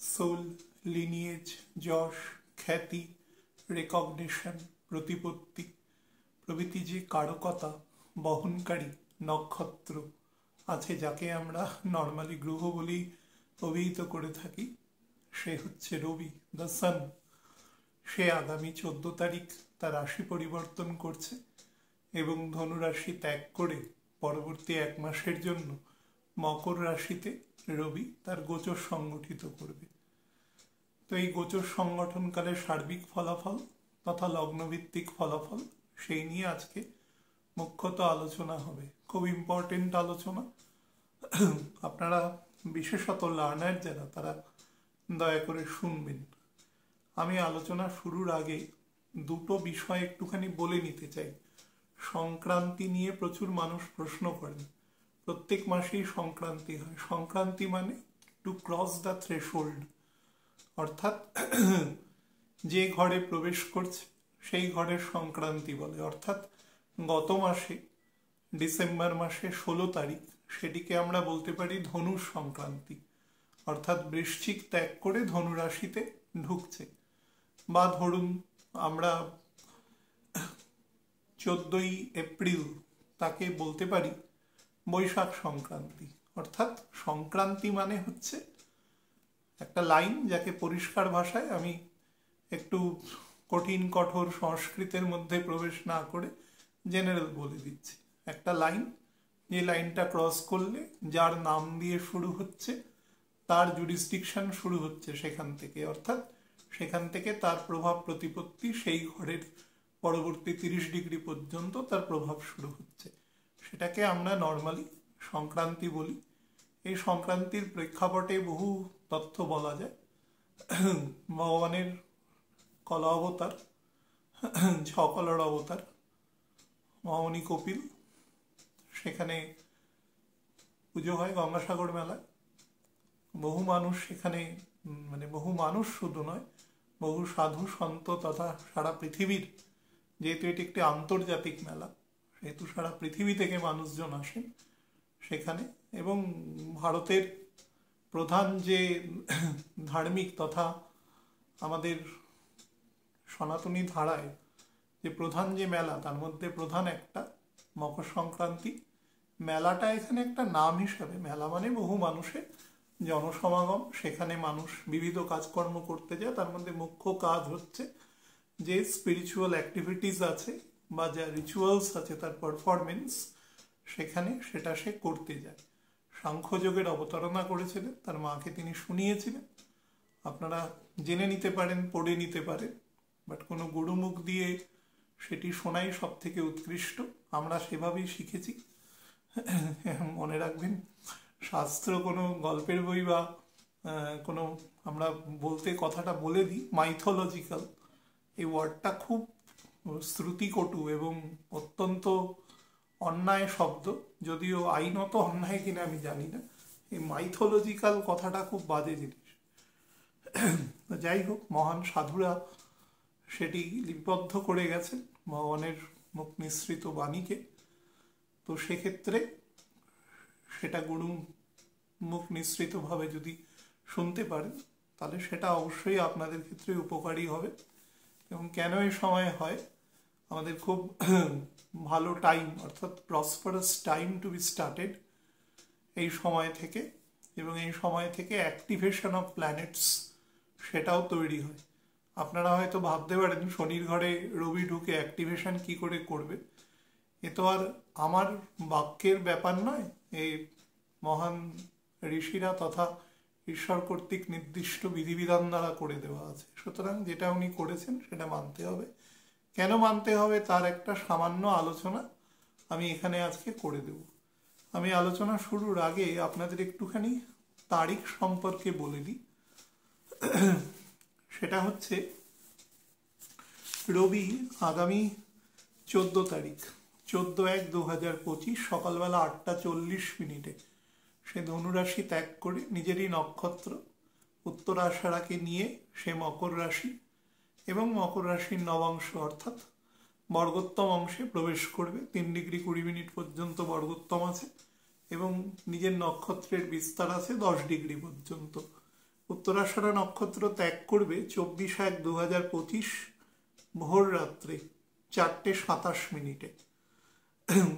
Soul, lineage, যশ, খ্যাতি, recognition, প্রতিপত্তি প্রভৃতি যে কারকতা বহনকারী নক্ষত্র আছে, যাকে আমরা নর্মালি গ্রহ বলেই অভিহিত করে থাকি, সে হচ্ছে রবি, দ্য সান। সে আগামী 14 তারিখ তার রাশি পরিবর্তন করছে এবং ধনু রাশি ত্যাগ করে পরবর্তী 1 মাসের জন্য মকর রাশিতে রবি তার গোচর সংগঠিত করবে। তো এই গোচর সংগঠনকালে সার্বিক ফলাফল তথা লগ্নভিত্তিক ফলাফল সেই নিয়ে আজকে মুখ্যত আলোচনা হবে। খুব ইম্পর্টেন্ট আলোচনা। আপনারা বিশেষত লার্নার যারা, তারা দয়া করে শুনবেন। আমি আলোচনা শুরুর আগে দুটো বিষয় একটুখানি বলে নিতে চাই। সংক্রান্তি নিয়ে প্রচুর মানুষ প্রশ্ন করেন। প্রত্যেক মাসেই সংক্রান্তি হয়। সংক্রান্তি মানে টু ক্রস দ্য থ্রেশহোল্ড, অর্থাৎ যে ঘরে প্রবেশ করছে সেই ঘরের সংক্রান্তি বলে। অর্থাৎ গত মাসে ডিসেম্বর মাসে 16 তারিখ, সেটিকে আমরা বলতে পারি ধনু সংক্রান্তি, অর্থাৎ বৃশ্চিক ত্যাগ করে ধনু রাশিতে ঢুকছে। বা ধরুন আমরা 14ই এপ্রিল তাকে বলতে পারি বৈশাখ সংক্রান্তি। অর্থাৎ সংক্রান্তি মানে হচ্ছে একটা লাইন, যাকে পরিষ্কার ভাষায় আমি একটু কঠিন কঠোর সংস্কৃতের মধ্যে প্রবেশ না করে জেনারেল বলে দিচ্ছি। একটা লাইন, যে লাইনটা ক্রস করলে যার নাম দিয়ে শুরু হচ্ছে তার জুরিসডিকশন শুরু হচ্ছে সেখান থেকে, অর্থাৎ সেখান থেকে তার প্রভাব প্রতিপত্তি সেই ঘরের পরবর্তী 30 ডিগ্রি পর্যন্ত তার প্রভাব শুরু হচ্ছে। সেটাকে আমরা নর্মালি সংক্রান্তি বলি। এই সংক্রান্তির প্রেক্ষাপটে বহু তথ্য বলা যায়। ভগবানের কলা অবতার, 6 কলার অবতার মহামণি কপিল, সেখানে পুজো হয় গঙ্গাসাগর মেলায়। বহু মানুষ সেখানে, মানে বহু মানুষ শুধু নয়, বহু সাধু সন্ত তথা সারা পৃথিবীর, যেহেতু এটি একটি আন্তর্জাতিক মেলা, সেহেতু সারা পৃথিবী থেকে মানুষজন আসেন সেখানে। এবং ভারতের প্রধান যে ধার্মিক তথা আমাদের সনাতনী ধারায় যে প্রধান যে মেলা, তার মধ্যে প্রধান একটা মকর সংক্রান্তি মেলাটা এখানে একটা নাম হিসাবে। মেলা মানে বহু মানুষের জনসমাগম, সেখানে মানুষ বিবিধ কাজকর্ম করতে যায়। তার মধ্যে মুখ্য কাজ হচ্ছে যে স্পিরিচুয়াল অ্যাক্টিভিটিস আছে বা যা রিচুয়ালস আছে তার পারফরমেন্স, সেখানে সেটা সে করতে যায়। সাংখ্যযোগের অবতারণা করেছিলেন, তার মাকে তিনি শুনিয়েছিলেন। আপনারা জেনে নিতে পারেন, পড়ে নিতে পারেন, বাট কোনো গুরুমুখ দিয়ে সেটি শোনাই সব থেকে উৎকৃষ্ট। আমরা সেভাবেই শিখেছি। মনে রাখবেন, শাস্ত্র কোনো গল্পের বই বা কোনো, আমরা বলতে কথাটা বলে দিই মাইথোলজিক্যাল, এই ওয়ার্ডটা খুব শ্রুতিকটু এবং অত্যন্ত অন্যায় শব্দ। যদিও আইনত অন্যায় কিনা আমি জানি না, এই মাইথোলজিক্যাল কথাটা খুব বাজে জিনিস। যাই হোক, মহান সাধুরা সেটি লিপিবদ্ধ করে গেছেন ভগবানের মুখ নিঃসৃত বাণীকে। তো সেক্ষেত্রে সেটা গুরু মুখ নিঃসৃতভাবে যদি শুনতে পারেন, তাহলে সেটা অবশ্যই আপনাদের ক্ষেত্রে উপকারী হবে। এবং কেন এই সময় হয়, আমাদের খুব ভালো টাইম, অর্থাৎ prosperous time to B started এই সময় থেকে। এবং এই সময় থেকে অ্যাক্টিভেশন অফ প্ল্যানেটস সেটাও তৈরি হয়। আপনারা হয়তো ভাবতে পারেন শনির ঘরে রবি ঢুকে অ্যাক্টিভেশন কি করে করবে। এ তো আর আমার বাক্যের ব্যাপার নয়, এই মহান ঋষিরা তথা ঈশ্বর কর্তৃক নির্দিষ্ট বিধিবিধান দ্বারা করে দেওয়া আছে। সুতরাং যেটা উনি করেছেন সেটা মানতে হবে। কেন মানতে হবে তার একটা সামান্য আলোচনা আমি এখানে আজকে করে দেব। আমি আলোচনা শুরুর আগে আপনাদের একটুখানি তারিখ সম্পর্কে বলে দিই। সেটা হচ্ছে রবি আগামী 14 তারিখ, 14/1/2025 সকালবেলা 8:40 সে ধনুরাশি ত্যাগ করে নিজেরই নক্ষত্র উত্তরাষাঢ়াকে নিয়ে সে মকর রাশি এবং মকর রাশির নবাংশ অর্থাৎ বর্গোত্তম অংশে প্রবেশ করবে। 3 ডিগ্রি 20 মিনিট পর্যন্ত বর্গোত্তম আছে এবং নিজের নক্ষত্রের বিস্তার আছে 10 ডিগ্রি পর্যন্ত। উত্তরাষাঢ়া নক্ষত্র ত্যাগ করবে 24/1/2025 ভোর রাত্রে 4:27।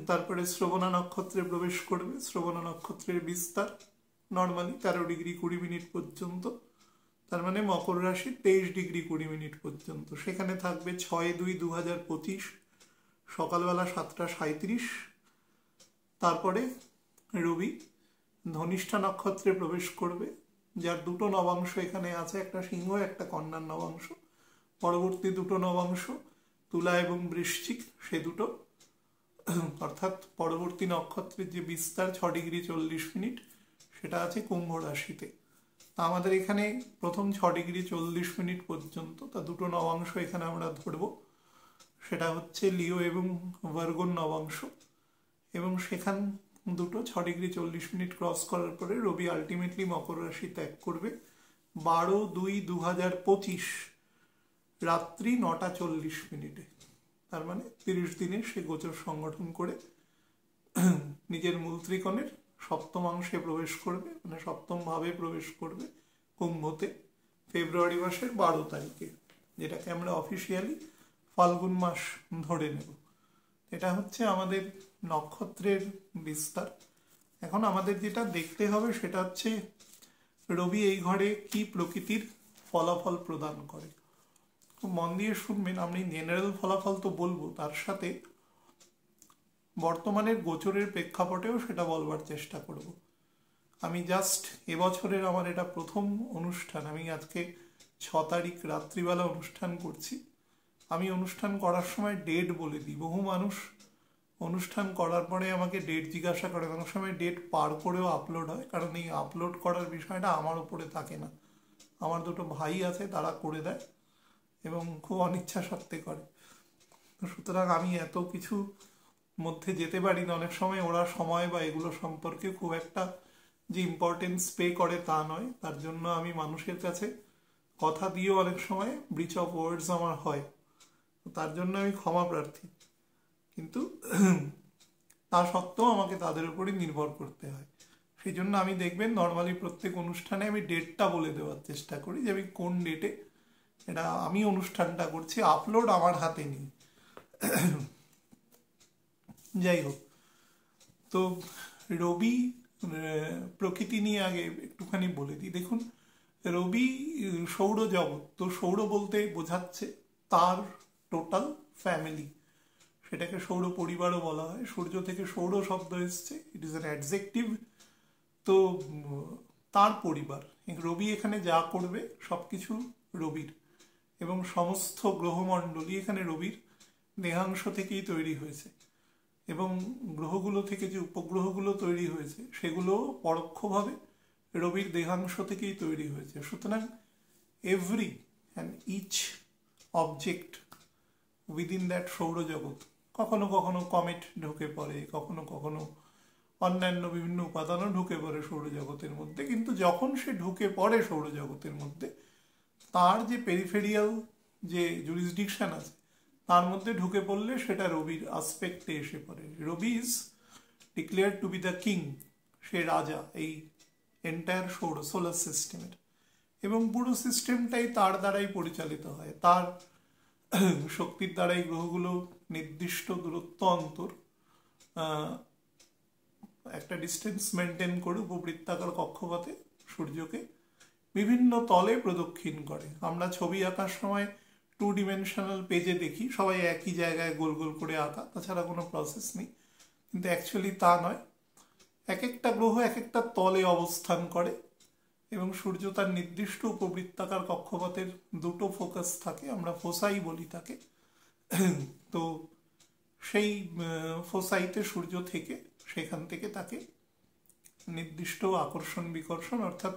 তারপরে শ্রবণা নক্ষত্রে প্রবেশ করবে। শ্রবণা নক্ষত্রের বিস্তার নর্মালি 13°20' পর্যন্ত, তার মানে মকর রাশি 23°20' পর্যন্ত। সেখানে থাকবে 6/2/2025 সকালবেলা 7:37। তারপরে রবি ধনিষ্ঠা নক্ষত্রে প্রবেশ করবে, যার দুটো নবাংশ এখানে আছে, একটা সিংহ একটা কন্যার নবাংশ। পরবর্তী দুটো নবাংশ তুলা এবং বৃশ্চিক, সে দুটো অর্থাৎ পরবর্তী নক্ষত্রের যে বিস্তার 6°40' সেটা আছে কুম্ভ রাশিতে। আমাদের এখানে প্রথম 6°40' পর্যন্ত তা দুটো নবাংশ এখানে আমরা ধরব, সেটা হচ্ছে লিও এবং ভার্গোর নবাংশ। এবং সেখান দুটো 6°40' ক্রস করার পরে রবি আলটিমেটলি মকর রাশি ত্যাগ করবে 12/2/2025 রাত্রি 9:40। তার মানে 30 দিনে সে গোচর সংগঠন করে নিজের মূল ত্রিকোণের সপ্তমাংশে প্রবেশ করবে, মানে সপ্তম ভাবে প্রবেশ করবে কুম্ভতে ফেব্রুয়ারি মাসের 12 তারিখে, যেটাকে আমরা অফিসিয়ালি ফাল্গুন মাস ধরে নেব। এটা হচ্ছে আমাদের নক্ষত্রের বিস্তার। এখন আমাদের যেটা দেখতে হবে সেটা হচ্ছে রবি এই ঘরে কি প্রকৃতির ফলাফল প্রদান করে। খুব মন দিয়ে শুনবেন, আমি জেনারেল ফলাফল তো বলবো, তার সাথে বর্তমানের গোচরের প্রেক্ষাপটেও সেটা বলবার চেষ্টা করব। আমি জাস্ট এবছরের আমার এটা প্রথম অনুষ্ঠান, আমি আজকে 6 তারিখ রাত্রিবেলা অনুষ্ঠান করছি। আমি অনুষ্ঠান করার সময় ডেট বলে দিই। বহু মানুষ অনুষ্ঠান করার পরে আমাকে ডেট জিজ্ঞাসা করে, অনেক সময় ডেট পার করেও আপলোড হয়, কারণ এই আপলোড করার বিষয়টা আমার উপরে থাকে না, আমার দুটো ভাই আছে তারা করে দেয় এবং খুব অনিচ্ছা সত্ত্বে করে। সুতরাং আমি এত কিছু মধ্যে যেতে পারি না। অনেক সময় ওরা সময় বা এগুলো সম্পর্কে খুব একটা যে ইম্পর্টেন্স পে করে তা নয়, তার জন্য আমি মানুষের কাছে কথা দিয়েও অনেক সময় ব্রিচ অফ ওয়ার্ডস আমার হয়, তার জন্য আমি ক্ষমা প্রার্থী। কিন্তু তা সত্ত্বেও আমাকে তাদের উপরই নির্ভর করতে হয়। সেই জন্য আমি দেখবেন নর্মালি প্রত্যেক অনুষ্ঠানে আমি ডেটটা বলে দেওয়ার চেষ্টা করি যে আমি কোন ডেটে এটা আমি অনুষ্ঠানটা করছি, আপলোড আমার হাতে নেই। যাই হোক, তো রবি প্রকৃতি নিয়ে আগে একটুখানি বলে দিই। দেখুন, রবি সৌরজগৎ, তো সৌর বলতে বোঝাচ্ছে তার টোটাল ফ্যামিলি, সেটাকে সৌর পরিবারও বলা হয়। সূর্য থেকে সৌর শব্দ এসছে, ইট ইজ অ্যান অ্যাডজেক্টিভ। তো তার পরিবার, রবি এখানে যা করবে সবকিছু রবির, এবং সমস্ত গ্রহমণ্ডলী এখানে রবির দেহাংশ থেকেই তৈরি হয়েছে, এবং গ্রহগুলো থেকে যে উপগ্রহগুলো তৈরি হয়েছে সেগুলো পরোক্ষভাবে রবির দেহাংশ থেকেই তৈরি হয়েছে। সুতরাং every and each object within that সৌরজগৎ, কখনো কখনো কমেট ঢুকে পড়ে, কখনো কখনো অন্যান্য বিভিন্ন উপাদানও ঢুকে পড়ে সৌরজগতের মধ্যে, কিন্তু যখন সে ঢুকে পড়ে সৌরজগতের মধ্যে, তার যে পেরিফেরিয়াল যে জুরিসডিকশন আছে তার মধ্যে ঢুকে পড়লে সেটা রবির আসপেক্টে এসে পড়ে। Rabi is declare to be the king, সে রাজা এই এন্টায়ার সোলার সিস্টেমের, এবং পুরো সিস্টেমটাই তার দ্বারাই পরিচালিত হয়। তার শক্তির দ্বারাই গ্রহগুলো নির্দিষ্ট দূরত্ব অন্তর একটা ডিস্টেন্স মেনটেন করে উপবৃত্তাকার কক্ষপথে সূর্যকে বিভিন্ন তলে প্রদক্ষিণ করে। আমরা ছবি আঁকার সময় 2 ডিমেনশনাল পেজে দেখি সবাই একই জায়গায় গোল গোল করে আঁকা, তাছাড়া কোনো প্রসেস নেই, কিন্তু অ্যাকচুয়ালি তা নয়। এক একটা গ্রহ এক একটা তলে অবস্থান করে, এবং সূর্য তার নির্দিষ্ট উপবৃত্তাকার কক্ষপথের দুটো ফোকাস থাকে, আমরা ফোসাই বলি তাকে। তো সেই ফোসাইতে সূর্য থেকে সেখান থেকে তাকে নির্দিষ্ট আকর্ষণ বিকর্ষণ, অর্থাৎ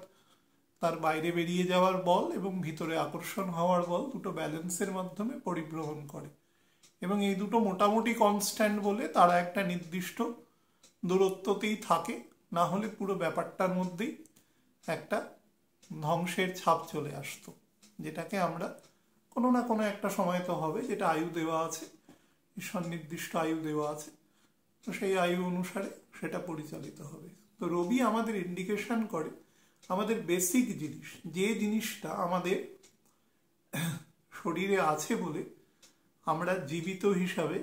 তার বাইরে বেরিয়ে যাওয়ার বল এবং ভিতরে আকর্ষণ হওয়ার বল, দুটো ব্যালেন্সের মাধ্যমে পরিভ্রমণ করে। এবং এই দুটো মোটামুটি কনস্ট্যান্ট বলে তারা একটা নির্দিষ্ট দূরত্বতেই থাকে, না হলে পুরো ব্যাপারটার মধ্যেই একটা ধ্বংসের ছাপ চলে আসতো, যেটাকে আমরা কোনো না কোনো একটা সময় তো হবে, যেটা আয়ু দেওয়া আছে, ঈশ্বর নির্দিষ্ট আয়ু দেওয়া আছে, তো সেই আয়ু অনুসারে সেটা পরিচালিত হবে। তো রবি আমাদের ইন্ডিকেশন করে আমাদের বেসিক জিনিস, যে জিনিসটা আমাদের শরীরে আছে বলে আমরা জীবিত হিসাবে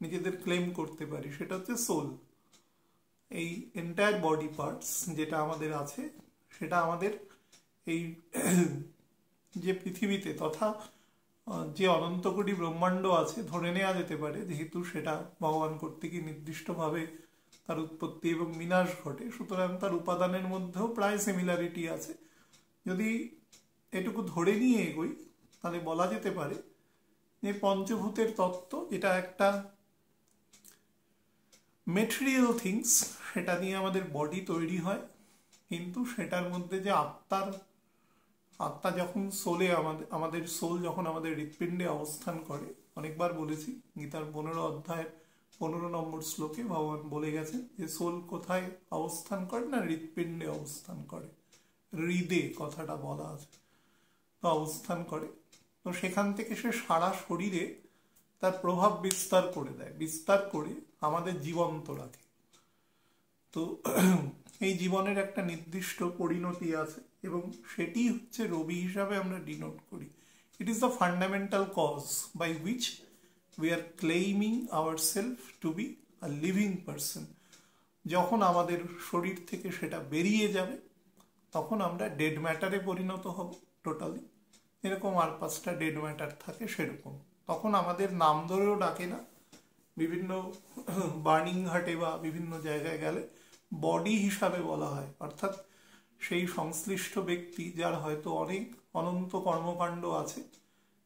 নিজেদের ক্লেম করতে পারি, সেটা হচ্ছে সোল। এই এন্টায়ার বডি পার্টস যেটা আমাদের আছে, সেটা আমাদের এই যে পৃথিবীতে তথা যে অনন্ত কোটি ব্রহ্মাণ্ড আছে ধরে নেওয়া যেতে পারে, যেহেতু সেটা ভগবান কর্তৃক নির্দিষ্টভাবে তার উৎপত্তি এবং বিনাশ ঘটে, সুতরাং তার উপাদানের মধ্যেও প্রায় সিমিলারিটি আছে। যদি এটুকু ধরে নিয়ে এগোই তাহলে বলা যেতে পারে যে পঞ্চভূতের তত্ত্ব, যেটা একটা মেটেরিয়াল থিংস, সেটা দিয়ে আমাদের বডি তৈরি হয়, কিন্তু সেটার মধ্যে যে আত্মা যখন সোলে আমাদের সোল যখন আমাদের হৃৎপিণ্ডে অবস্থান করে, অনেকবার বলেছি গীতার 15 অধ্যায়ের 15 নম্বর শ্লোকে ভগবান বলে গেছেন যে সোল কোথায় অবস্থান করে না, হৃৎপিণ্ডে অবস্থান করে, হৃদে কথাটা বলা আছে, তো অবস্থান করে। তো সেখান থেকে সে সারা শরীরে তার প্রভাব বিস্তার করে দেয়, বিস্তার করে আমাদের জীবন্ত রাখে। তো এই জীবনের একটা নির্দিষ্ট পরিণতি আছে এবং সেটি হচ্ছে রবি হিসাবে আমরা ডিনোট করি। It is the fundamental cause by which we are claiming ourselves to be a living person. যখন আমাদের শরীর থেকে সেটা বেরিয়ে যাবে তখন আমরা ডেড ম্যাটারে পরিণত হব টোটালি, এরকম আর 5টা ডেড ম্যাটার থাকে সেরকম। তখন আমাদের নাম ধরেও ডাকে না, বিভিন্ন বার্নিং ঘাটে বা বিভিন্ন জায়গায় গেলে বডি হিসাবে বলা হয়, অর্থাৎ সেই সংশ্লিষ্ট ব্যক্তি যার হয়তো অনেক অনন্ত কর্মকাণ্ড আছে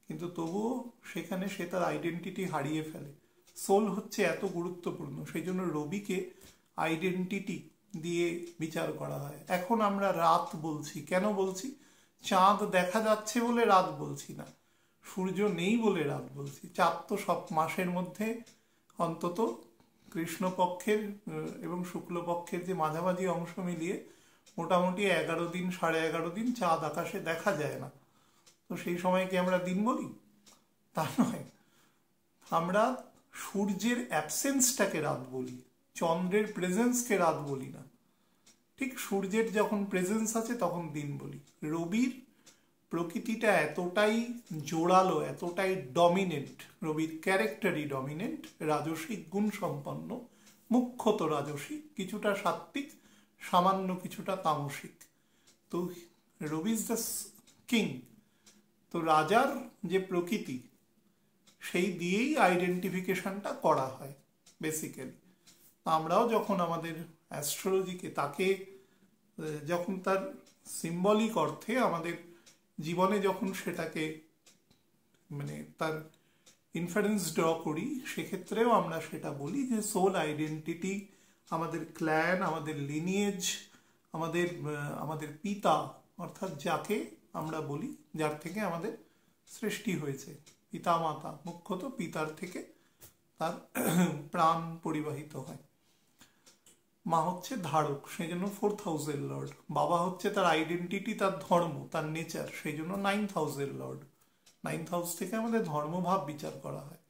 কিন্তু তবুও সেখানে সে তার আইডেন্টিটি হারিয়ে ফেলে। সোল হচ্ছে এত গুরুত্বপূর্ণ, সেই জন্য রবিকে আইডেন্টিটি দিয়ে বিচার করা হয়। এখন আমরা রাত বলছি, কেন বলছি? চাঁদ দেখা যাচ্ছে বলে রাত বলছি না, সূর্য নেই বলে রাত বলছি। চাঁদ তো সব মাসের মধ্যে অন্তত কৃষ্ণপক্ষের এবং শুক্লপক্ষের যে মাঝামাঝি অংশ মিলিয়ে মোটামুটি 11 দিন 11.5 দিন চাঁদ আকাশে দেখা যায় না, তো সেই সময় কি আমরা দিন বলি? তা নয়, আমরা সূর্যের অ্যাবসেন্সটাকে রাত বলি, চন্দ্রের প্রেজেন্সকে রাত বলি না। ঠিক সূর্যের যখন প্রেজেন্স আছে তখন দিন বলি। রবির প্রকৃতিটা এতটাই জোরালো, এতটাই ডমিনেন্ট, রবির ক্যারেক্টারই ডমিনেন্ট, রাজসিক গুণ সম্পন্ন, মুখ্যত রাজসিক, কিছুটা সাত্ত্বিক, সামান্য কিছুটা তামসিক। তো রবি ইজ দ্য কিং। তো রাজার যে প্রকৃতি সেই দিয়েই আইডেন্টিফিকেশনটা করা হয় বেসিক্যালি। আমরাও যখন আমাদের অ্যাস্ট্রোলজিকে তাকে যখন তার সিম্বলিক অর্থে আমাদের জীবনে যখন সেটাকে মানে তার ইনফারেন্স ড্র করি, সেক্ষেত্রেও আমরা সেটা বলি যে সোল আইডেন্টিটি, আমাদের ক্ল্যান, আমাদের লিনিয়েজ, আমাদের পিতা, অর্থাৎ যাকে আমরা বলি যার থেকে আমাদের সৃষ্টি হয়েছে, পিতা মাতা, মুখ্যত পিতার থেকে তার প্রাণ পরিবাহিত হয়। মা হচ্ছে ধারক, সেই জন্য 4th হাউসের লর্ড। বাবা হচ্ছে তার আইডেন্টিটি, তার ধর্ম, তার নেচার, সেই জন্য 9th হাউসের লর্ড। 9th হাউস থেকে আমাদের ধর্মভাব বিচার করা হয়।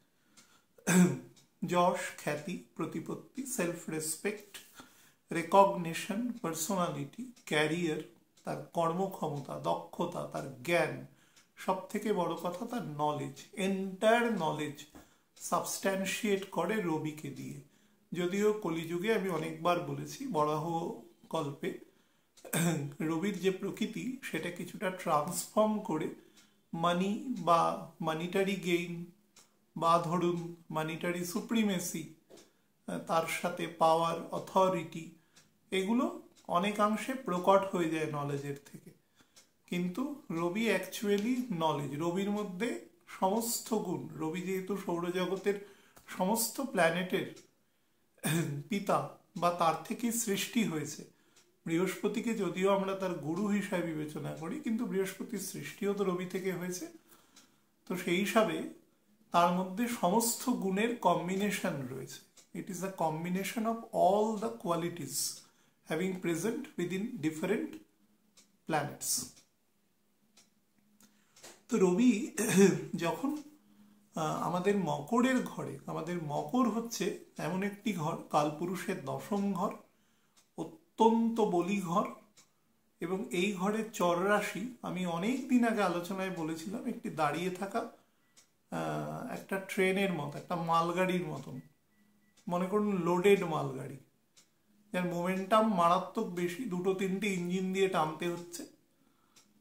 যশ, খ্যাতি, প্রতিপত্তি, self respect, recognition, personality, career, তার কর্মক্ষমতা, দক্ষতা, তার জ্ঞান, সব থেকে বড় কথা তার নলেজ, এন্টায়ার নলেজ সাবস্ট্যান্সিয়েট করে রবিকে দিয়ে। যদিও কলিযুগে আমি অনেকবার বলেছি, বরাহ কল্পে রবির যে প্রকৃতি সেটা কিছুটা ট্রান্সফর্ম করে মানি বা মানিটারি গেইন বা ধরুন মানিটারি সুপ্রিমেসি, তার সাথে পাওয়ার, অথরিটি, এগুলো অনেকাংশে প্রকট হয়ে যায় নলেজের থেকে। কিন্তু রবি অ্যাকচুয়ালি নলেজ, রবির মধ্যে সমস্ত গুণ, রবি যেহেতু সৌরজগতের সমস্ত প্ল্যানেটের পিতা বা তার থেকেই সৃষ্টি হয়েছে। বৃহস্পতিকে যদিও আমরা তার গুরু হিসাবে বিবেচনা করি, কিন্তু বৃহস্পতির সৃষ্টিও তো রবি থেকে হয়েছে। তো সেই হিসাবে তার মধ্যে সমস্ত গুণের কম্বিনেশন রয়েছে। ইট is the combination of all the qualities having present within different planets. তো রবি যখন আমাদের মকরের ঘরে, আমাদের মকর হচ্ছে এমন একটি ঘর, কালপুরুষের 10ম ঘর, অত্যন্ত বলি ঘর এবং এই ঘরের চর রাশি আমি অনেক দিন আগে আলোচনায় বলেছিলাম একটি দাঁড়িয়ে থাকা একটা ট্রেনের মতো, একটা মালগাড়ির মতন, মনে করুন লোডেড মালগাড়ি, যার মোমেন্টাম মারাত্মক বেশি, দুটো তিনটে ইঞ্জিন দিয়ে টানতে হচ্ছে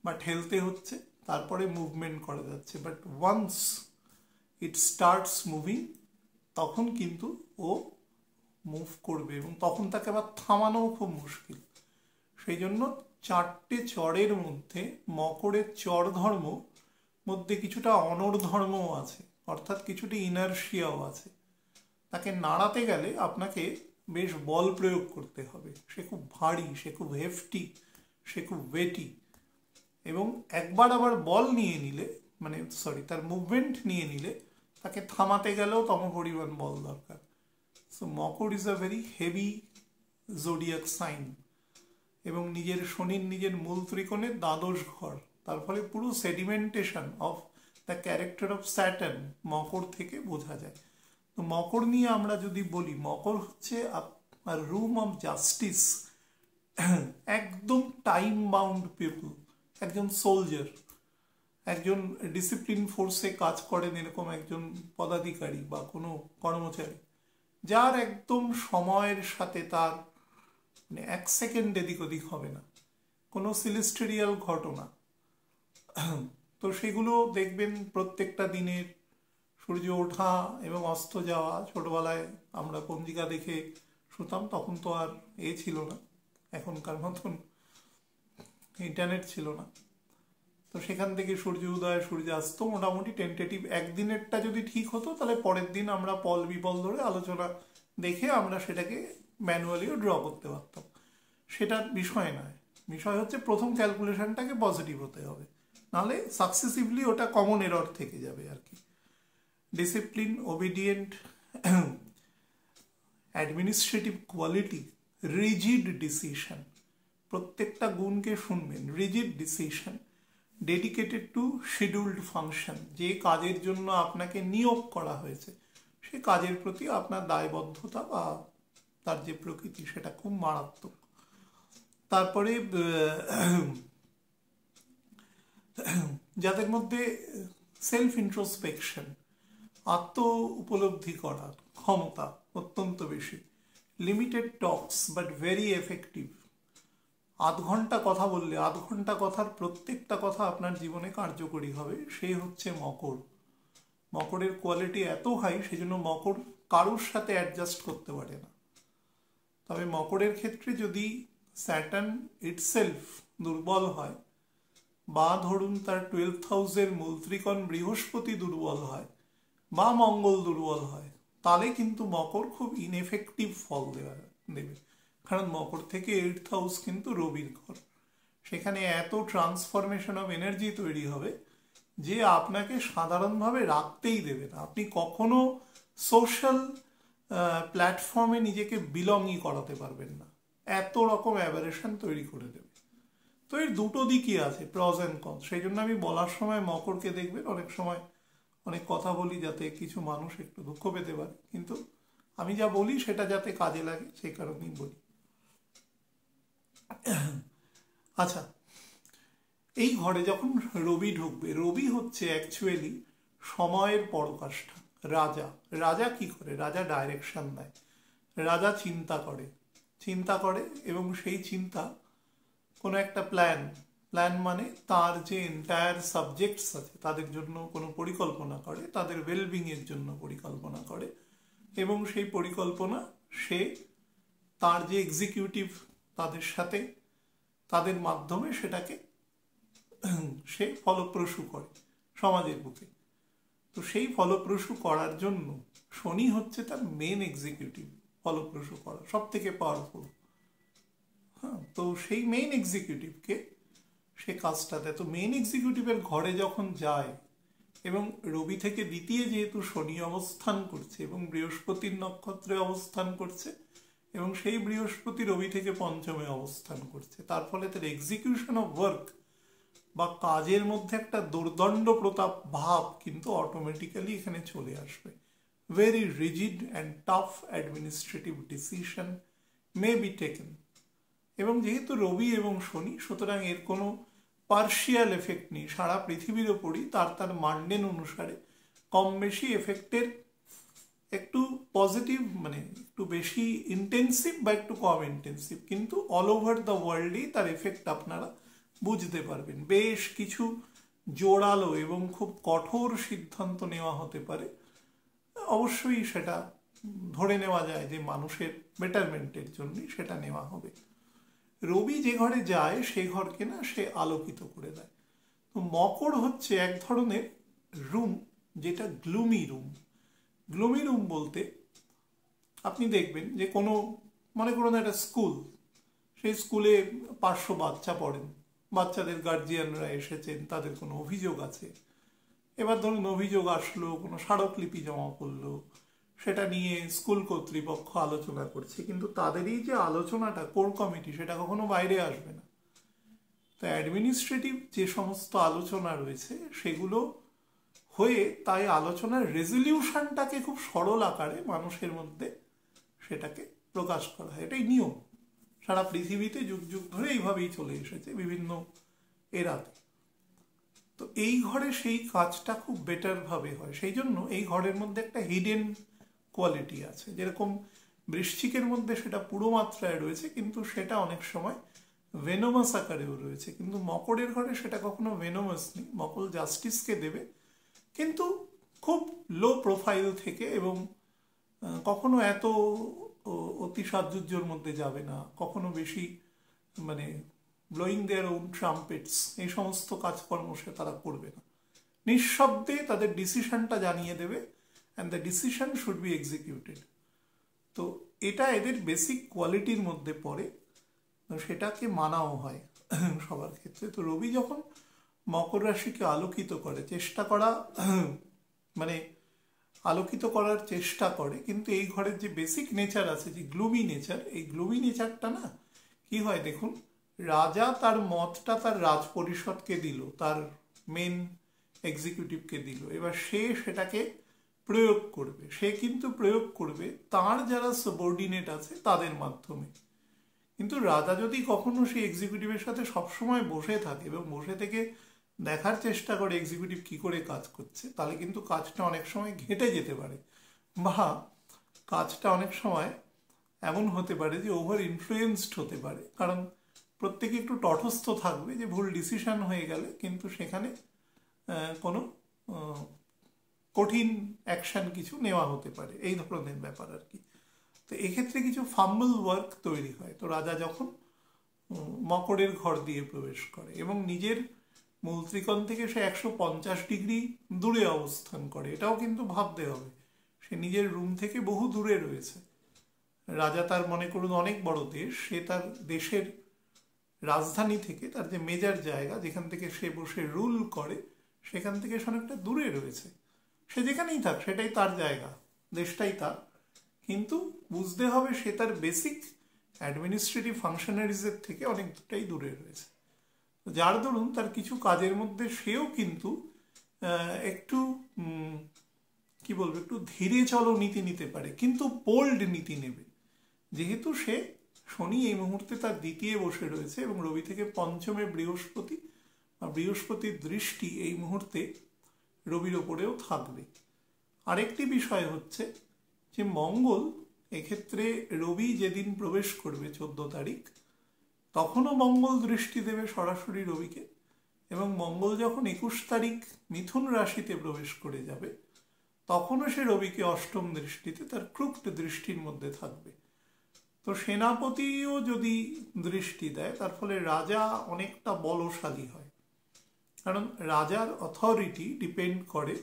বা ঠেলতে হচ্ছে, তারপরে মুভমেন্ট করা যাচ্ছে। But once it starts moving, তখন কিন্তু ও মুভ করবে এবং তখন তাকে আবার থামানোও খুব মুশকিল। সেই জন্য চারটে চরের মধ্যে মকরের চর ধর্ম মধ্যে কিছুটা অনর ধর্মও আছে, অর্থাৎ কিছুটা ইনার্শিয়াও আছে। তাকে নাড়াতে গেলে আপনাকে বেশ বল প্রয়োগ করতে হবে। সে খুব ভারী, সে খুব হেফটি, সে খুব ওয়েটি, এবং একবার আবার বল নিয়ে নিলে, মানে সরি তার মুভমেন্ট নিয়ে নিলে, তাকে থামাতে গেলেও পরিমাণ বল দরকার। So Makar is a very heavy zodiac sign, এবং শনির নিজের মূল ত্রিকোণে দ্বাদশ ঘর, তার ফলে পুরো sedimentation of the character of Saturn মকর থেকে বোঝা যায়। তো মকর নিয়ে আমরা যদি বলি, মকর হচ্ছে রুম অফ জাস্টিস, একদম টাইম বাউন্ড পিপল, একজন সোলজার, একজন ডিসিপ্লিন ফোর্সে কাজ করেন এরকম একজন পদাধিকারী বা কোনো কর্মচারী, যার একদম সময়ের সাথে তার মানে এক সেকেন্ড এদিক ওদিক হবে না, কোনো সিলেস্টেরিয়াল ঘটনা। তো সেগুলো দেখবেন প্রত্যেকটা দিনের সূর্য ওঠা এবং অস্ত যাওয়া। ছোটবেলায় আমরা পঞ্জিকা দেখে শুতাম, তখন তো আর ছিল না, এখনকার মতন ইন্টারনেট ছিল না। তো সেখান থেকে সূর্য উদয় সূর্যাস্ত মোটামুটি টেন্টেটিভ, একদিনেরটা যদি ঠিক হতো তাহলে পরের দিন আমরা পল বিপল ধরে আলোচনা দেখে আমরা সেটাকে ম্যানুয়ালিও ড্র করতে পারতাম। সেটা বিষয় নয়, বিষয় হচ্ছে প্রথম ক্যালকুলেশনটাকে পজিটিভ হতে হবে, নাহলে সাকসেসিভলি ওটা কমন এরর থেকে যাবে আর কি। Discipline, obedient, administrative quality, rigid decision, প্রত্যেকটা গুণকে শুনবেন। Rigid decision, dedicated to scheduled function, যে কাজের জন্য আপনাকে নিয়োগ করা হয়েছে সে কাজের প্রতি আপনার দায়বদ্ধতা বা তার যে প্রকৃতি সেটা খুব মারাত্মক। তারপরে যাদের মধ্যে সেলফ ইন্ট্রোস্পেকশন, আত্ম উপলব্ধি করার ক্ষমতা অত্যন্ত বেশি। Limited Tux but very effective, আধ ঘন্টা কথা বললে আধ ঘন্টা কথার প্রত্যেকটা কথা আপনার জীবনে কার্যকরী হবে, সেই হচ্ছে মকর। মকরের কোয়ালিটি এত হাই, সেই জন্য মকর কারোর সাথে অ্যাডজাস্ট করতে পারে না। তবে মকরের ক্ষেত্রে যদি স্যাটার্ন ইটসেলফ দুর্বল হয়, বা ধরুন তার 12th হাউসের মূল ত্রিকোণ বৃহস্পতি দুর্বল হয়, বা মঙ্গল দুর্বল হয়, তাহলে কিন্তু মকর খুব ইনএফেক্টিভ ফল দেবে। কারণ মকর থেকে 8th হাউস কিন্তু রবির ঘর, সেখানে এত ট্রান্সফরমেশন অফ এনার্জি তৈরি হবে যে আপনাকে সাধারণভাবে রাখতেই দেবে না। আপনি কখনো সোশ্যাল প্ল্যাটফর্মে নিজেকে বিলংই করাতে পারবেন না, এত রকম অ্যাভারেশন তৈরি করে দেবে। তো এর দুটো দিকই আছে, প্রজ অ্যান্ড কন। সেই জন্য আমি বলার সময় মকরকে দেখবেন অনেক সময় অনেক কথা বলি যাতে কিছু মানুষ একটু দুঃখ পেতে পারে, কিন্তু আমি যা বলি সেটা যাতে কাজে লাগে সেই কারণেই বলি। আচ্ছা, এই ঘরে যখন রবি ঢুকবে, রবি হচ্ছে অ্যাকচুয়ালি সময়ের পরকাষ্ঠা, রাজা। রাজা কি করে? রাজা ডাইরেকশন দেয়, রাজা চিন্তা করে এবং সেই চিন্তা কোনো একটা প্ল্যান মানে তার যে এন্টায়ার সাবজেক্টস আছে তাদের জন্য কোনো পরিকল্পনা করে, তাদের ওয়েলবিংয়ের জন্য পরিকল্পনা করে, এবং সেই পরিকল্পনা সে তার যে এক্সিকিউটিভ তাদের সাথে, তাদের মাধ্যমে সেটাকে সে ফলপ্রসূ করে সমাজের বুকে। তো সেই ফলপ্রসূ করার জন্য শনি হচ্ছে তার মেন এক্সিকিউটিভ, ফলপ্রসূ করা সব থেকে পাওয়ারফুল। হ্যাঁ, তো সেই মেইন এক্সিকিউটিভকে সে কাজটা দেয়। তো মেইন এক্সিকিউটিভের ঘরে যখন যায়, এবং রবি থেকে দ্বিতীয় যেহেতু শনি অবস্থান করছে এবং বৃহস্পতির নক্ষত্রে অবস্থান করছে, এবং সেই বৃহস্পতি রবি থেকে পঞ্চমে অবস্থান করছে, তার ফলে তার এক্সিকিউশন অফ ওয়ার্ক বা কাজের মধ্যে একটা দুর্দণ্ড প্রতাপ ভাব কিন্তু অটোমেটিক্যালি এখানে চলে আসবে। Very rigid and tough administrative decision may be taken. এবং যেহেতু রবি এবং শনি, সুতরাং এর কোনো পার্শিয়াল এফেক্ট নেই, সারা পৃথিবীর ওপরই তার তার মান্ডেন অনুসারে কম বেশি এফেক্টের একটু পজিটিভ, মানে একটু বেশি ইন্টেন্সিভ বা একটু কম ইন্টেন্সিভ, কিন্তু অল ওভার দ্য ওয়ার্ল্ডেই তার এফেক্ট আপনারা বুঝতে পারবেন। বেশ কিছু জোরালো এবং খুব কঠোর সিদ্ধান্ত নেওয়া হতে পারে, অবশ্যই সেটা ধরে নেওয়া যায় যে মানুষের বেটারমেন্টের জন্যই সেটা নেওয়া হবে। রবি যে ঘরে যায় সেই ঘরকে না সে আলোকিত করে দেয়। তো মকর হচ্ছে এক ধরনের রুম যেটা গ্লুমি রুম। গ্লুমি রুম বলতে আপনি দেখবেন যে কোনো, মনে করুন একটা স্কুল, সেই স্কুলে 500 বাচ্চা পড়েন, বাচ্চাদের গার্জিয়ানরা এসেছেন, তাদের কোনো অভিযোগ আছে। এবার ধরুন অভিযোগ আসলো, কোনো স্মারকলিপি জমা পড়লো, সেটা নিয়ে স্কুল কর্তৃপক্ষ আলোচনা করছে, কিন্তু তাদেরই যে আলোচনাটা কোর কমিটি, সেটা কখনো বাইরে আসবে না। তো অ্যাডমিনিস্ট্রেটিভ যে সমস্ত আলোচনা রয়েছে সেগুলো হয়ে তাই আলোচনার রেজলিউশনটাকে খুব সরল আকারে মানুষের মধ্যে সেটাকে প্রকাশ করা হয়। এটাই নিয়ম, সারা পৃথিবীতে যুগ যুগ ধরে এইভাবেই চলে এসেছে বিভিন্ন এরাতে। তো এই ঘরে সেই কাজটা খুব বেটারভাবে হয়, সেই জন্য এই ঘরের মধ্যে একটা হিডেন কোয়ালিটি আছে। যেরকম বৃশ্চিকের মধ্যে সেটা পুরো মাত্রায় রয়েছে, কিন্তু সেটা অনেক সময় ভেনোমাস আকারেও রয়েছে, কিন্তু মকরের ঘরে সেটা কখনো ভেনোমাস নেই। মকর জাস্টিসকে দেবে, কিন্তু খুব লো প্রোফাইল থেকে, এবং কখনো এত অতি সাজুজ্যের মধ্যে যাবে না, কখনো বেশি মানে ব্লোয়িং দেয়ার ওন ট্রাম্পেটস, এই সমস্ত কাজকর্ম সে তারা করবে না। নিঃশব্দে তাদের ডিসিশনটা জানিয়ে দেবে, and the decision should be executed. তো এটা এদের বেসিক কোয়ালিটির মধ্যে পড়ে, সেটাকে মানাও হয় সবার ক্ষেত্রে। তো রবি যখন মকর রাশিকে আলোকিত করে, চেষ্টা করা মানে আলোকিত করার চেষ্টা করে, কিন্তু এই ঘরের যে বেসিক নেচার আছে, যে গ্লুমি নেচার, এই গ্লুমি নেচারটা না কি হয় দেখুন, রাজা তার মতটা তার রাজ পরিষদকে দিল, তার মেন এক্সিকিউটিভকে দিল, এবার সে সেটাকে প্রয়োগ করবে। সে কিন্তু প্রয়োগ করবে তার যারা সাবঅর্ডিনেট আছে তাদের মাধ্যমে। কিন্তু রাজা যদি কখনো সেই এক্সিকিউটিভের সাথে সবসময় বসে থাকে এবং বসে থেকে দেখার চেষ্টা করে এক্সিকিউটিভ কি করে কাজ করছে, তাহলে কিন্তু কাজটা অনেক সময় ঘেঁটে যেতে পারে, বা কাজটা অনেক সময় এমন হতে পারে যে ওভার ইনফ্লুয়েন্সড হতে পারে। কারণ প্রত্যেকে একটু তটস্থ থাকবে যে ভুল ডিসিশন হয়ে গেলে কিন্তু সেখানে কোনো কঠিন অ্যাকশন কিছু নেওয়া হতে পারে, এই ধরনের ব্যাপার আর কি। তো এক্ষেত্রে কিছু ফাম্বল ওয়ার্ক তৈরি হয়। তো রাজা যখন মকরের ঘর দিয়ে প্রবেশ করে এবং নিজের মূল ত্রিকোণ থেকে সে 150 ডিগ্রি দূরে অবস্থান করে, এটাও কিন্তু ভাবতে হবে, সে নিজের রুম থেকে বহু দূরে রয়েছে। রাজা তার, মনে করুন অনেক বড় দেশ, সে তার দেশের রাজধানী থেকে, তার যে মেজর জায়গা যেখান থেকে সে বসে রুল করে, সেখান থেকে সে অনেকটা দূরে রয়েছে। সে যেখানেই থাক সেটাই তার জায়গা, দেশটাই তার, কিন্তু বুঝতে হবে সে তার বেসিক অ্যাডমিনিস্ট্রেটিভ ফাংশনারিজের থেকে অনেকটাই দূরে রয়েছে। যার দরুন তার কিছু কাজের মধ্যে সেও কিন্তু একটু কি বলবো, একটু ধীরে চলো নীতি নিতে পারে, কিন্তু বোল্ড নীতি নেবে। যেহেতু সে শনি এই মুহূর্তে তার দ্বিতীয় বসে রয়েছে এবং রবি থেকে পঞ্চমে বৃহস্পতি, বা বৃহস্পতির দৃষ্টি এই মুহূর্তে রবির ওপরেও থাকবে। আরেকটি বিষয় হচ্ছে যে মঙ্গল, এক্ষেত্রে রবি যেদিন প্রবেশ করবে 14 তারিখ, তখনও মঙ্গল দৃষ্টি দেবে সরাসরি রবিকে, এবং মঙ্গল যখন 21 তারিখ মিথুন রাশিতে প্রবেশ করে যাবে, তখনও সে রবিকে অষ্টম দৃষ্টিতে, তার ক্রুক্ট দৃষ্টির মধ্যে থাকবে। তো সেনাপতিও যদি দৃষ্টি দেয়, তার ফলে রাজা অনেকটা বলশালী হয়। কারণ রাজার অথরিটি ডিপেন্ড করে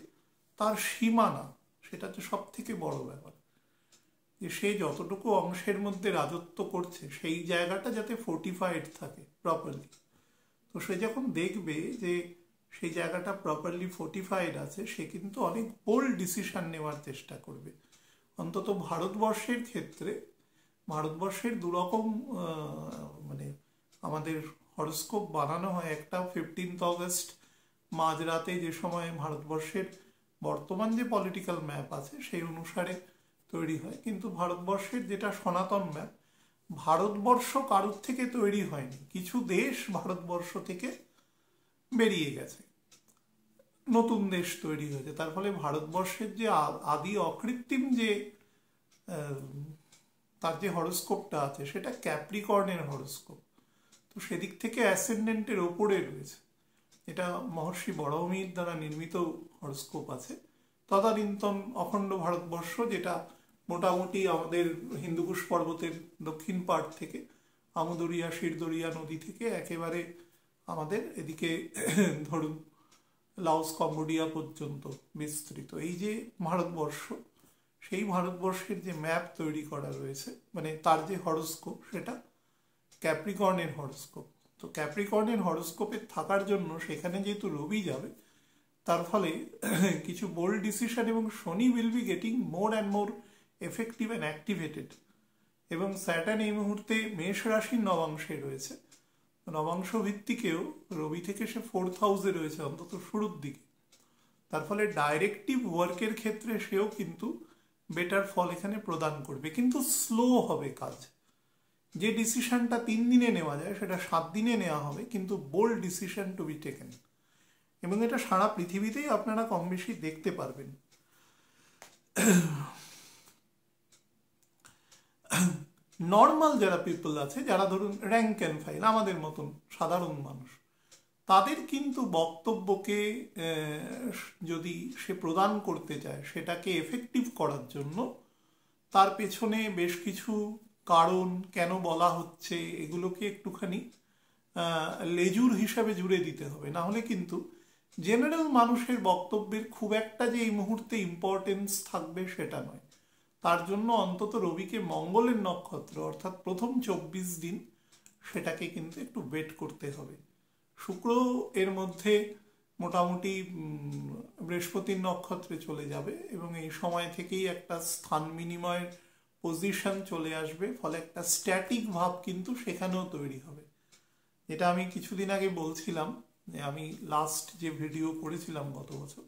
তার সীমানা, সেটা তো সব থেকে বড় ব্যাপার, যে সে যতটুকু অংশের মধ্যে রাজত্ব করছে সেই জায়গাটা যাতে ফোর্টিফাইড থাকে প্রপারলি। তো সে যখন দেখবে যে সেই জায়গাটা প্রপারলি ফোর্টিফাইড আছে, সে কিন্তু অনেক বোল্ড ডিসিশন নেওয়ার চেষ্টা করবে। অন্তত ভারতবর্ষের ক্ষেত্রে, ভারতবর্ষের দুরকম মানে আমাদের হরস্কোপ বানানো হয়। একটা 15 অগস্ট মাঝরাতে, যে সময় ভারতবর্ষের বর্তমান যে পলিটিক্যাল ম্যাপ আছে সেই অনুসারে তৈরি হয়, কিন্তু ভারতবর্ষের যেটা সনাতন ম্যাপ, ভারতবর্ষ কারোর থেকে তৈরি হয়নি, কিছু দেশ ভারতবর্ষ থেকে বেরিয়ে গেছে, নতুন দেশ তৈরি হয়েছে। তার ফলে ভারতবর্ষের যে আদি অকৃত্রিম যে তার যে হরোস্কোপটা আছে সেটা ক্যাপ্রিকর্নের হরোস্কোপ। তো সেদিক থেকে অ্যাসেন্ডেন্টের ওপরে রয়েছে। এটা মহর্ষি বরাহমিহির দ্বারা নির্মিত হরোস্কোপ আছে। তদানীন্তন অখণ্ড ভারতবর্ষ, যেটা মোটামুটি আমাদের হিন্দুকুশ পর্বতের দক্ষিণ পাড় থেকে আমুদরিয়া শিরদরিয়া নদী থেকে একেবারে আমাদের এদিকে ধরুন লাওস কম্বোডিয়া পর্যন্ত বিস্তৃত এই যে ভারতবর্ষ, সেই ভারতবর্ষের যে ম্যাপ তৈরি করা রয়েছে, মানে তার যে হরোস্কোপ, সেটা ক্যাপ্রিকর্নের হরোস্কোপ। তো ক্যাপ্রিকর্নের হরোস্কোপে থাকার জন্য সেখানে যেহেতু রবি যাবে, তার ফলে কিছু বোল্ড ডিসিশন, এবং Shani will be getting more and more effective and activated. এবং স্যাটার্ন এই মুহূর্তে মেষ রাশির নবাংশে রয়েছে, নবাংশ ভিত্তিকেও রবি থেকে সে 4th হাউসে রয়েছে অন্তত শুরুর দিকে। তার ফলে ডাইরেক্টিভ ওয়ার্কের ক্ষেত্রে সেও কিন্তু বেটার ফল এখানে প্রদান করবে, কিন্তু স্লো হবে কাজ। যে ডিসিশনটা 3 দিনে নেওয়া যায় সেটা 7 দিনে নেওয়া হবে, কিন্তু bold decision to be taken. এবং এটা সারা পৃথিবীতেই আপনারা কম বেশি দেখতে পারবেন। নর্মাল যারা পিপল আছে, যারা ধরুন র্যাঙ্ক অ্যান্ড ফাইল আমাদের মতন সাধারণ মানুষ, তাদের কিন্তু বক্তব্যকে যদি সে প্রদান করতে চায়, সেটাকে এফেক্টিভ করার জন্য তার পেছনে বেশ কিছু কারণ কেন বলা হচ্ছে এগুলোকে একটুখানি লেজুর হিসাবে জুড়ে দিতে হবে। না হলে কিন্তু জেনারেল মানুষের বক্তব্যের খুব একটা যে এই মুহূর্তে ইম্পর্টেন্স থাকবে সেটা নয়। তার জন্য অন্তত রবিকে মঙ্গলের নক্ষত্র অর্থাৎ প্রথম 24 দিন সেটাকে কিন্তু একটু ওয়েট করতে হবে। শুক্র এর মধ্যে মোটামুটি বৃহস্পতির নক্ষত্রে চলে যাবে, এবং এই সময় থেকেই একটা স্থান বিনিময়ের পজিশন চলে আসবে, ফলে একটা স্ট্যাটিক ভাব কিন্তু সেখানেও তৈরি হবে। যেটা আমি কিছুদিন আগে বলছিলাম, যে আমি লাস্ট যে ভিডিও করেছিলাম গত বছর,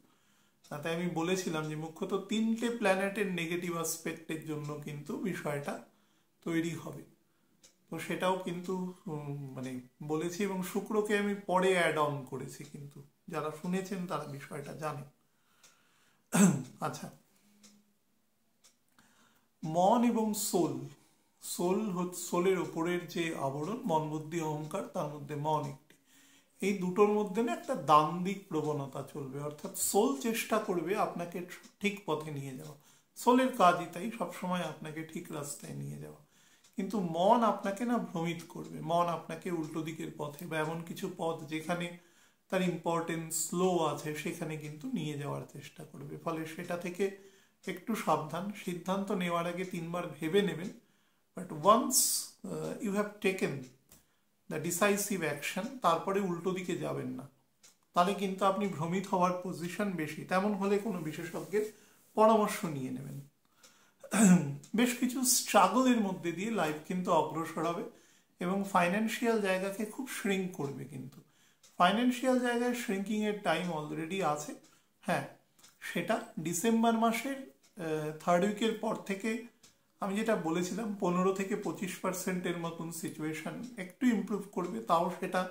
তাতে আমি বলেছিলাম যে মুখ্যত 3টে প্ল্যানেটের নেগেটিভ আসপেক্টের জন্য কিন্তু বিষয়টা তৈরি হবে। তো সেটাও কিন্তু মানে বলেছি, এবং শুক্রকে আমি পরে অ্যাড অন করেছি, কিন্তু যারা শুনেছেন তারা বিষয়টা জানেন। আচ্ছা, মন এবং সোল, সোলের ওপরের যে আবরণ মন বুদ্ধি অহংকার, তার মধ্যে মন একটি, এই দুটোর মধ্যে না একটা দ্বান্দ্বিক প্রবণতা চলবে। অর্থাৎ সোল চেষ্টা করবে আপনাকে ঠিক পথে নিয়ে যাওয়া, সোলের কাজই তাই, সবসময় আপনাকে ঠিক রাস্তায় নিয়ে যাওয়া, কিন্তু মন আপনাকে না ভ্রমিত করবে, মন আপনাকে উল্টো দিকের পথে বা এমন কিছু পথ যেখানে তার ইম্পর্টেন্স স্লো আছে সেখানে কিন্তু নিয়ে যাওয়ার চেষ্টা করবে। ফলে সেটা থেকে একটু সাবধান, সিদ্ধান্ত নেওয়ার আগে 3বার ভেবে নেবেন, but once you have taken the decisive action, তারপরে উল্টো দিকে যাবেন না, তাহলে কিন্তু আপনি ভ্রমিত হওয়ার পজিশন বেশি। তেমন হলে কোনো বিশেষজ্ঞের পরামর্শ নিয়ে নেবেন। বেশ কিছু স্ট্রাগলের মধ্যে দিয়ে লাইফ কিন্তু অগ্রসর হবে, এবং ফাইন্যান্সিয়াল জায়গাকে খুব শ্রিঙ্ক করবে। কিন্তু ফাইন্যান্সিয়াল জায়গায় শ্রিঙ্কিংয়ের টাইম অলরেডি আছে। হ্যাঁ, সেটা ডিসেম্বর মাসের 3rd উইকের পর থেকে আমি যেটা বলেছিলাম 15 থেকে 25% মতন সিচুয়েশন একটু ইমপ্রুভ করবে, তাও সেটা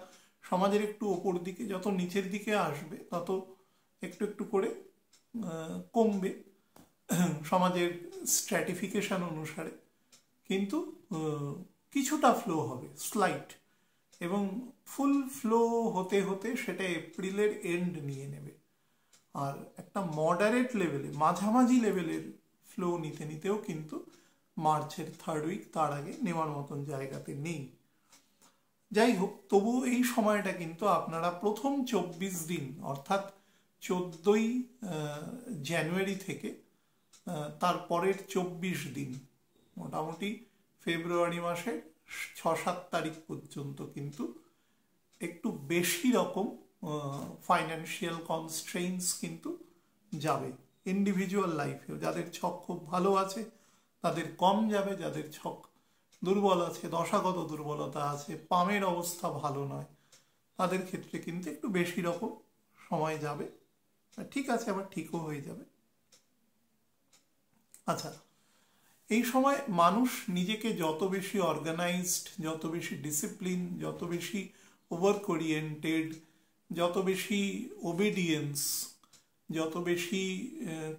সমাজের একটু ওপর দিকে, যত নিচের দিকে আসবে তত একটু একটু করে কমবে সমাজের স্ট্র্যাটিফিকেশন অনুসারে, কিন্তু কিছুটা ফ্লো হবে স্লাইট, এবং ফুল ফ্লো হতে হতে সেটা এপ্রিলের এন্ড নিয়ে নেবে। আর একটা মডারেট লেভেলে, মাঝামাঝি লেভেলের ফ্লো নিতে নিতেও কিন্তু মার্চের 3rd উইক তার আগে নেওয়ার মতন জায়গাতে নেই। যাই হোক, তবু এই সময়টা কিন্তু আপনারা প্রথম 24 দিন অর্থাৎ 14ই জানুয়ারি থেকে তারপরের 24 দিন, মোটামুটি ফেব্রুয়ারি মাসের 6-7 তারিখ পর্যন্ত কিন্তু একটু বেশি রকম ফাইন্যান্সিয়াল কনস্ট্রেইনস কিন্তু যাবে ইন্ডিভিজুয়াল লাইফেও। যাদের ছক খুব ভালো আছে তাদের কম যাবে, যাদের ছক দুর্বল আছে, দশাগত দুর্বলতা আছে, পামের অবস্থা ভালো নয়, তাদের ক্ষেত্রে কিন্তু একটু বেশি রকম সময় যাবে। ঠিক আছে, আবার ঠিকও হয়ে যাবে। আচ্ছা, এই সময় মানুষ নিজেকে যত বেশি অর্গানাইজড, যত বেশি ডিসিপ্লিন, যত বেশি ওয়ার্ক ওরিয়েন্টেড, যত বেশি ওবিডিয়েন্স, যত বেশি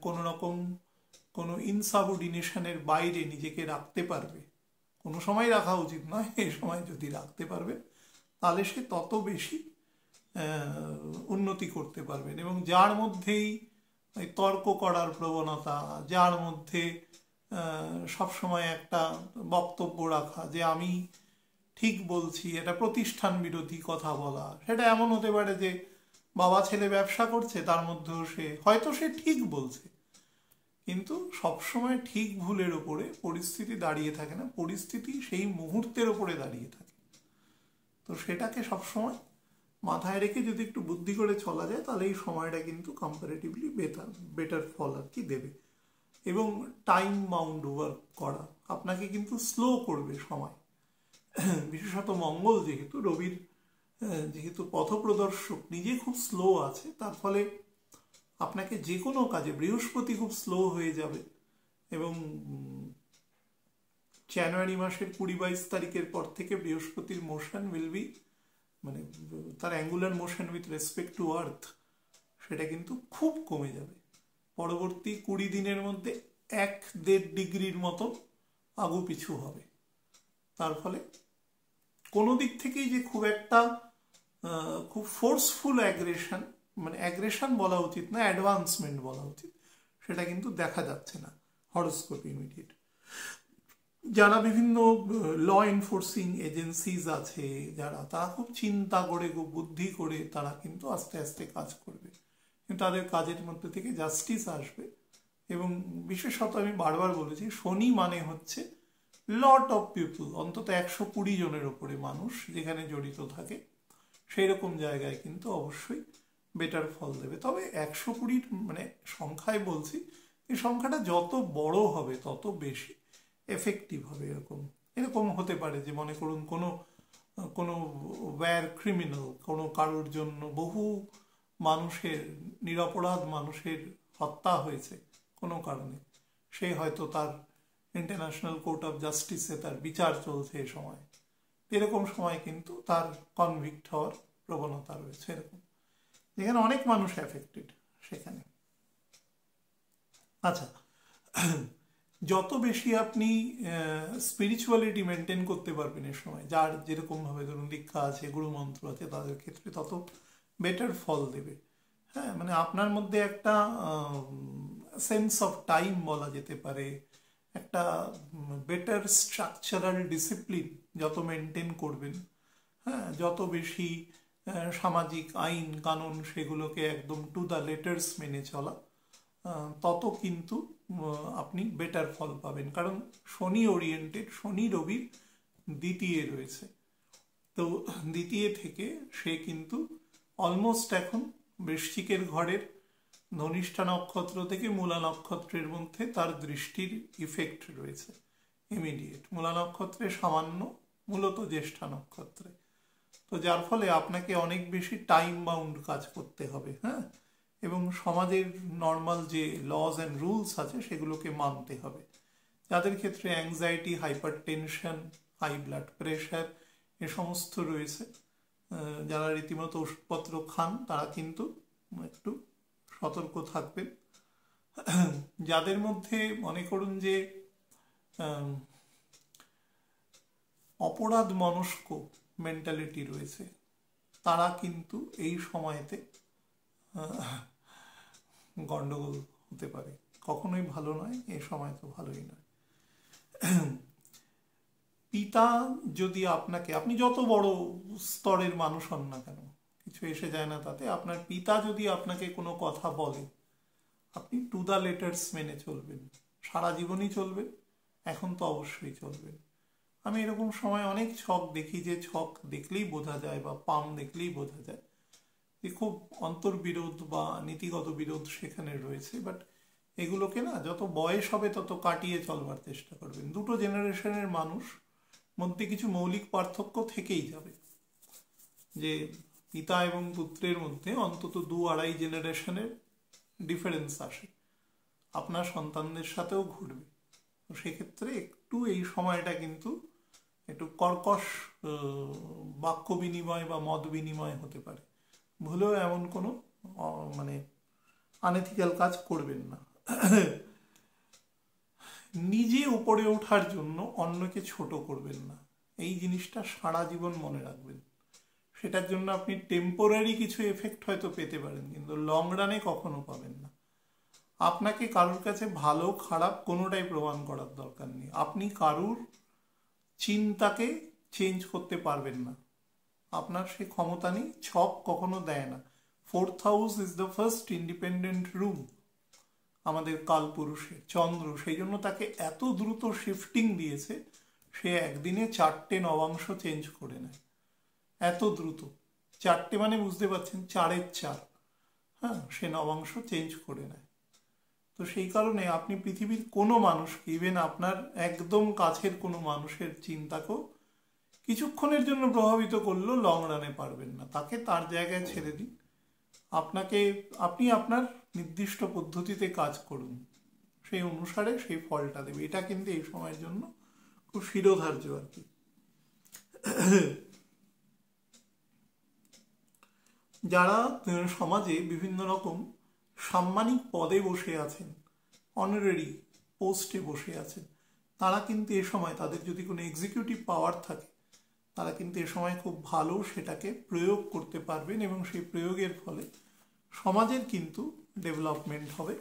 কোনো রকম কোনো ইনসাবঅর্ডিনেশনের বাইরে নিজেকে রাখতে পারবে, কোনো সময় রাখা উচিত নয়, এই সময় যদি রাখতে পারবে তাহলে সে তত বেশি উন্নতি করতে পারবেন। এবং যার মধ্যেই তর্ক করার প্রবণতা, যার মধ্যে সবসময় একটা বক্তব্য রাখা যে আমি ঠিক বলছি, এটা প্রতিষ্ঠান বিরোধী কথা বলা, সেটা এমন হতে পারে যে বাবা ছেলে ব্যবসা করছে, তার মধ্যেও সে ঠিক বলছে, কিন্তু সবসময় ঠিক ভুলের ওপরে পরিস্থিতি দাঁড়িয়ে থাকে না, পরিস্থিতি সেই মুহূর্তের ওপরে দাঁড়িয়ে থাকে। তো সেটাকে সবসময় মাথায় রেখে যদি একটু বুদ্ধি করে চলা যায় তাহলে এই সময়টা কিন্তু কম্পারেটিভলি বেটার ফল আর কি দেবে। এবং টাইম বাউন্ড ওয়ার্ক করা আপনাকে কিন্তু স্লো করবে সময়, বিশেষত মঙ্গল যেহেতু রবির যেহেতু পথপ্রদর্শক নিজে খুব স্লো আছে, তার ফলে আপনাকে যে কোনো কাজে, বৃহস্পতি খুব স্লো হয়ে যাবে এবং জানুয়ারি মাসের 20-22 তারিখের পর থেকে বৃহস্পতির মোশন উইল বি, মানে তার angular motion with respect to earth, সেটা কিন্তু খুব কমে যাবে। পরবর্তী 20 দিনের মধ্যে 1-1.5 ডিগ্রির মতো আগু পিছু হবে। তার ফলে কোনো দিক থেকেই যে খুব একটা খুব ফোর্সফুল অ্যাগ্রেশন, মানে অ্যাগ্রেশন বলা উচিত না, অ্যাডভান্সমেন্ট বলা উচিত, সেটা কিন্তু দেখা যাচ্ছে না হরোস্কোপ ইমিডিয়েট। যারা বিভিন্ন ল এনফোর্সিং এজেন্সিজ আছে যারা, তারা খুব চিন্তা করে, খুব বুদ্ধি করে তারা কিন্তু আস্তে আস্তে কাজ করবে, কিন্তু তাদের কাজের মধ্যে থেকে জাস্টিস আসবে। এবং বিশেষত আমি বারবার বলেছি, শনি মানে হচ্ছে লট অফ পিপল, অন্তত 120 জনের ওপরে মানুষ যেখানে জড়িত থাকে, সেই রকম জায়গায় কিন্তু অবশ্যই বেটার ফল দেবে। তবে 120 মানে সংখ্যায় বলছি, এই সংখ্যাটা যত বড় হবে তত বেশি এফেক্টিভ হবে। এরকম হতে পারে যে মনে করুন কোনো ওয়্যার ক্রিমিনাল, কোনো কারোর জন্য বহু মানুষের, নিরপরাধ মানুষের হত্যা হয়েছে কোনো কারণে, সে হয়তো তার ইন্টারন্যাশনাল কোর্ট অফ জাস্টিসে তার বিচার চলছে এ সময়, এরকম সময় কিন্তু তার কনভিক্ট হওয়ার প্রবণতা রয়েছে, এরকম যেখানে অনেক মানুষ এফেক্টেড সেখানে। আচ্ছা, যত বেশি আপনি স্পিরিচুয়ালিটি মেনটেন করতে পারবেন এ সময়, যার যেরকমভাবে ধরুন দীক্ষা আছে, গুরুমন্ত্র আছে, তাদের ক্ষেত্রে তত বেটার ফল দেবে। হ্যাঁ, মানে আপনার মধ্যে একটা সেন্স অফ টাইম বলা যেতে পারে, একটা বেটার স্ট্রাকচারাল ডিসিপ্লিন যত মেনটেন করবেন, হ্যাঁ, যত বেশি সামাজিক আইন কানুন সেগুলোকে একদম টু দ্য লেটার্স মেনে চলা, তত কিন্তু আপনি বেটার ফল পাবেন। কারণ শনি ওরিয়েন্টেড, শনি রবির দ্বিতীয় রয়েছে, তো দ্বিতীয় থেকে সে কিন্তু অলমোস্ট এখন বৃশ্চিকের ঘরের ধনিষ্ঠা নক্ষত্র থেকে মূলা নক্ষত্রের মধ্যে তার দৃষ্টির ইফেক্ট রয়েছে ইমিডিয়েট, মূলা নক্ষত্রে সামান্য, মূলত জ্যেষ্ঠা নক্ষত্রে। তো যার ফলে আপনাকে অনেক বেশি টাইম বাউন্ড কাজ করতে হবে, হ্যাঁ, এবং সমাজের নর্মাল যে লজ অ্যান্ড রুলস আছে সেগুলোকে মানতে হবে। যাদের ক্ষেত্রে anxiety, hypertension, high blood pressure এ সমস্ত রয়েছে, যারা রীতিমতো ওষুধপত্র খান, তারা কিন্তু একটু সতর্ক থাকবেন। যাদের মধ্যে মনে করুন যে অপরাধ মনস্ক মেন্টালিটি রয়েছে, তারা কিন্তু এই সময়তে গন্ডগোল হতে পারে, কখনোই ভালো নয়, এই সময় তো ভালোই নয়। পিতা যদি আপনাকে, আপনি যত বড় স্তরের মানুষ হন না কেন, কিছু এসে যায় না তাতে, আপনার পিতা যদি আপনাকে কোনো কথা বলে, আপনি টু দ্য লেটার্স মেনে চলবেন, সারা জীবনই চলবেন, এখন তো অবশ্যই চলবেন। আমি এরকম সময় অনেক ছক দেখি, যে ছক দেখলেই বোঝা যায় বা পাম দেখলেই বোঝা যায় যে খুব অন্তর্বিরোধ বা নীতিগত বিরোধ সেখানে রয়েছে। বাট এগুলোকে না, যত বয়স হবে তত কাটিয়ে চলবার চেষ্টা করবেন। দুটো জেনারেশনের মানুষ মধ্যে কিছু মৌলিক পার্থক্য থেকেই যাবে, যে পিতা এবং পুত্রের মধ্যে অন্তত 2-2.5 জেনারেশনের ডিফারেন্স আসে, আপনার সন্তানদের সাথেও ঘটবে। তো সেক্ষেত্রে একটু এই সময়টা কিন্তু একটু কর্কশ বাক্য বিনিময় বা মত বিনিময় হতে পারে। ভুলেও এমন কোনো মানে আনএথিক্যাল কাজ করবেন না। নিজে উপরে ওঠার জন্য অন্যকে ছোট করবেন না, এই জিনিসটা সারা জীবন মনে রাখবেন। সেটার জন্য আপনি টেম্পোরারি কিছু এফেক্ট হয়তো পেতে পারেন, কিন্তু লং রানে কখনো পাবেন না। আপনাকে কারোর কাছে ভালো খারাপ কোনোটাই প্রমাণ করার দরকার নেই। আপনি কারুর চিন্তাকে চেঞ্জ করতে পারবেন না, আপনার সে ক্ষমতা নেই। ছক কখনো দেয় না। 4th house is the first independent room আমাদের কালপুরুষের, চন্দ্র। সেই জন্য তাকে এত দ্রুত শিফটিং দিয়েছে, সে একদিনে 4টে নবাংশ চেঞ্জ করে নেয় এত দ্রুত। 4টে মানে বুঝতে পারছেন, 4-এর 4। হ্যাঁ, সে নবাংশ চেঞ্জ করে নেয়। তো সেই কারণে আপনি পৃথিবীর কোনো মানুষকে, ইভেন আপনার একদম কাছের কোনো মানুষের চিন্তাকেও কিছুক্ষণের জন্য প্রভাবিত করলেও লং রানে পারবেন না। তাকে তার জায়গায় ছেড়ে দিন। আপনি আপনার নির্দিষ্ট পদ্ধতিতে কাজ করুন, সেই অনুসারে সেই ফলটা দেবে। এটা কিন্তু এই সময়ের জন্য খুব শিরোধার্য আর কি। যারা সমাজে বিভিন্ন রকম সাম্মানিক পদে বসে আছেন, অনারারি পোস্টে বসে আছেন, তারা কিন্তু এ সময়, তাদের যদি কোনো এক্সিকিউটিভ পাওয়ার থাকে, তারা কিন্তু এ সময় খুব ভালো সেটাকে প্রয়োগ করতে পারবেন, এবং সেই প্রয়োগের ফলে সমাজের কিন্তু ডেভেলপমেন্ট হবে,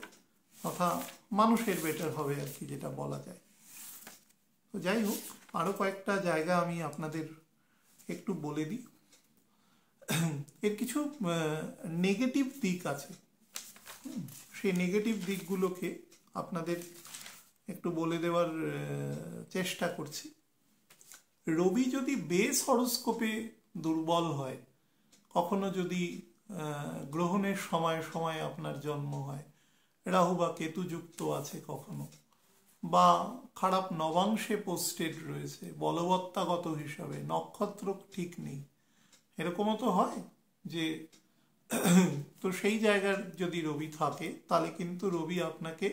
তথা মানুষের বেটার হবে আর কি, যেটা বলা যায়। তো যাই হোক, আরও কয়েকটা জায়গা আমি আপনাদের একটু বলে দিই। এর কিছু নেগেটিভ দিক আছে, সেই নেগেটিভ দিকগুলোকে আপনাদের একটু বলে দেওয়ার চেষ্টা করছি। রবি যদি বেস হরোস্কোপে দুর্বল হয়, কখনো যদি গ্রহণের সময় সময় আপনার জন্ম হয়, রাহু বা কেতু যুক্ত আছে কখনো, বা খারাপ নবাংশে পোস্টেড রয়েছে বলবত্তাগত হিসাবে, নক্ষত্র ঠিক নেই, এরকমও তো হয় যে, তো সেই জায়গার যদি রবি থাকে, তাহলে কিন্তু রবি আপনাকে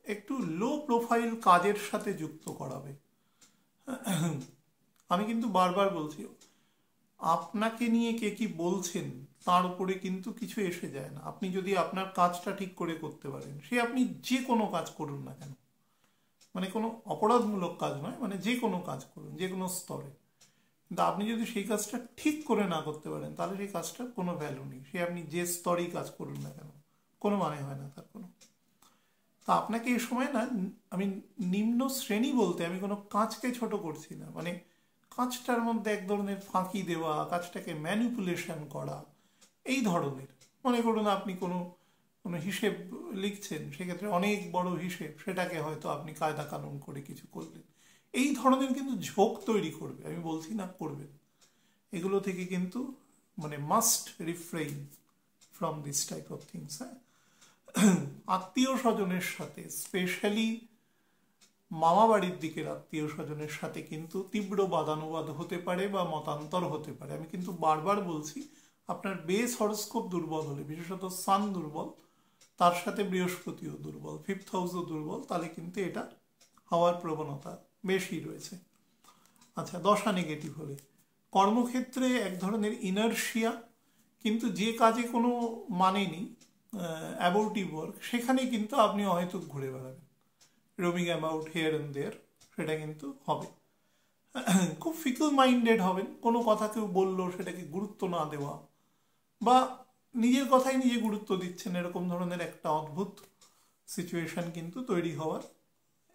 একটু লো প্রোফাইল কাজের সাথে যুক্ত করাবে। আমি কিন্তু বারবার বলছি, আপনাকে নিয়ে কে কি বলছেন তার উপরে কিন্তু কিছু এসে যায় না। আপনি যদি আপনার কাজটা ঠিক করে করতে পারেন, সে আপনি যে কোনো কাজ করুন না কেন, মানে কোনো অপরাধমূলক কাজ নয়, মানে যে কোনো কাজ করুন, যে কোনো স্তরে, কিন্তু আপনি যদি সেই কাজটা ঠিক করে না করতে পারেন, তাহলে সেই কাজটার কোনো ভ্যালু নেই। সে আপনি যে স্তরেই কাজ করুন না কেন, কোনো মানে হয় না তার কোনো। তা আপনাকে এই সময় না, আমি নিম্ন শ্রেণী বলতে আমি কোনো কাজকে ছোট করছি না, মানে কাজটার মধ্যে এক ধরনের ফাঁকি দেওয়া, কাজটাকে ম্যানিপুলেশন করা, এই ধরনের। মনে করুন আপনি কোনো কোনো হিসেব লিখছেন, সেক্ষেত্রে অনেক বড় হিসেব, সেটাকে হয়তো আপনি কায়দা কানুন করে কিছু করলেন, এই ধরনের কিন্তু ঝোঁক তৈরি করবে। আমি বলছি না করবেন, এগুলো থেকে কিন্তু মানে must refrain from this type of things. হ্যাঁ, আত্মীয় স্বজনের সাথে, স্পেশালি মামা বাড়ির দিকের আত্মীয় স্বজনের সাথে কিন্তু তীব্র বাদানুবাদ হতে পারে বা মতান্তর হতে পারে। আমি কিন্তু বারবার বলছি, আপনার বেস হরোস্কোপ দুর্বল হলে, বিশেষত সান দুর্বল, তার সাথে বৃহস্পতিও দুর্বল, 5th হাউসও দুর্বল, তাহলে কিন্তু এটা হওয়ার প্রবণতা বেশি রয়েছে। আচ্ছা, দশা নেগেটিভ হলে কর্মক্ষেত্রে এক ধরনের ইনার্শিয়া, কিন্তু যে কাজে কোনো মানে নেই, অ্যাবাউটিভ ওয়ার্ক, সেখানে কিন্তু আপনি হয়তো ঘুরে বেড়াবেন, রোমিং অ্যাবাউট হিয়ার অ্যান্ড দেয়ার, সেটা কিন্তু হবে। খুব ফিকল মাইন্ডেড হবেন, কোনো কথা কেউ বললো সেটাকে গুরুত্ব না দেওয়া, বা নিজের কথাই নিজে গুরুত্ব দিচ্ছেন, এরকম ধরনের একটা অদ্ভুত সিচুয়েশন কিন্তু তৈরি হওয়ার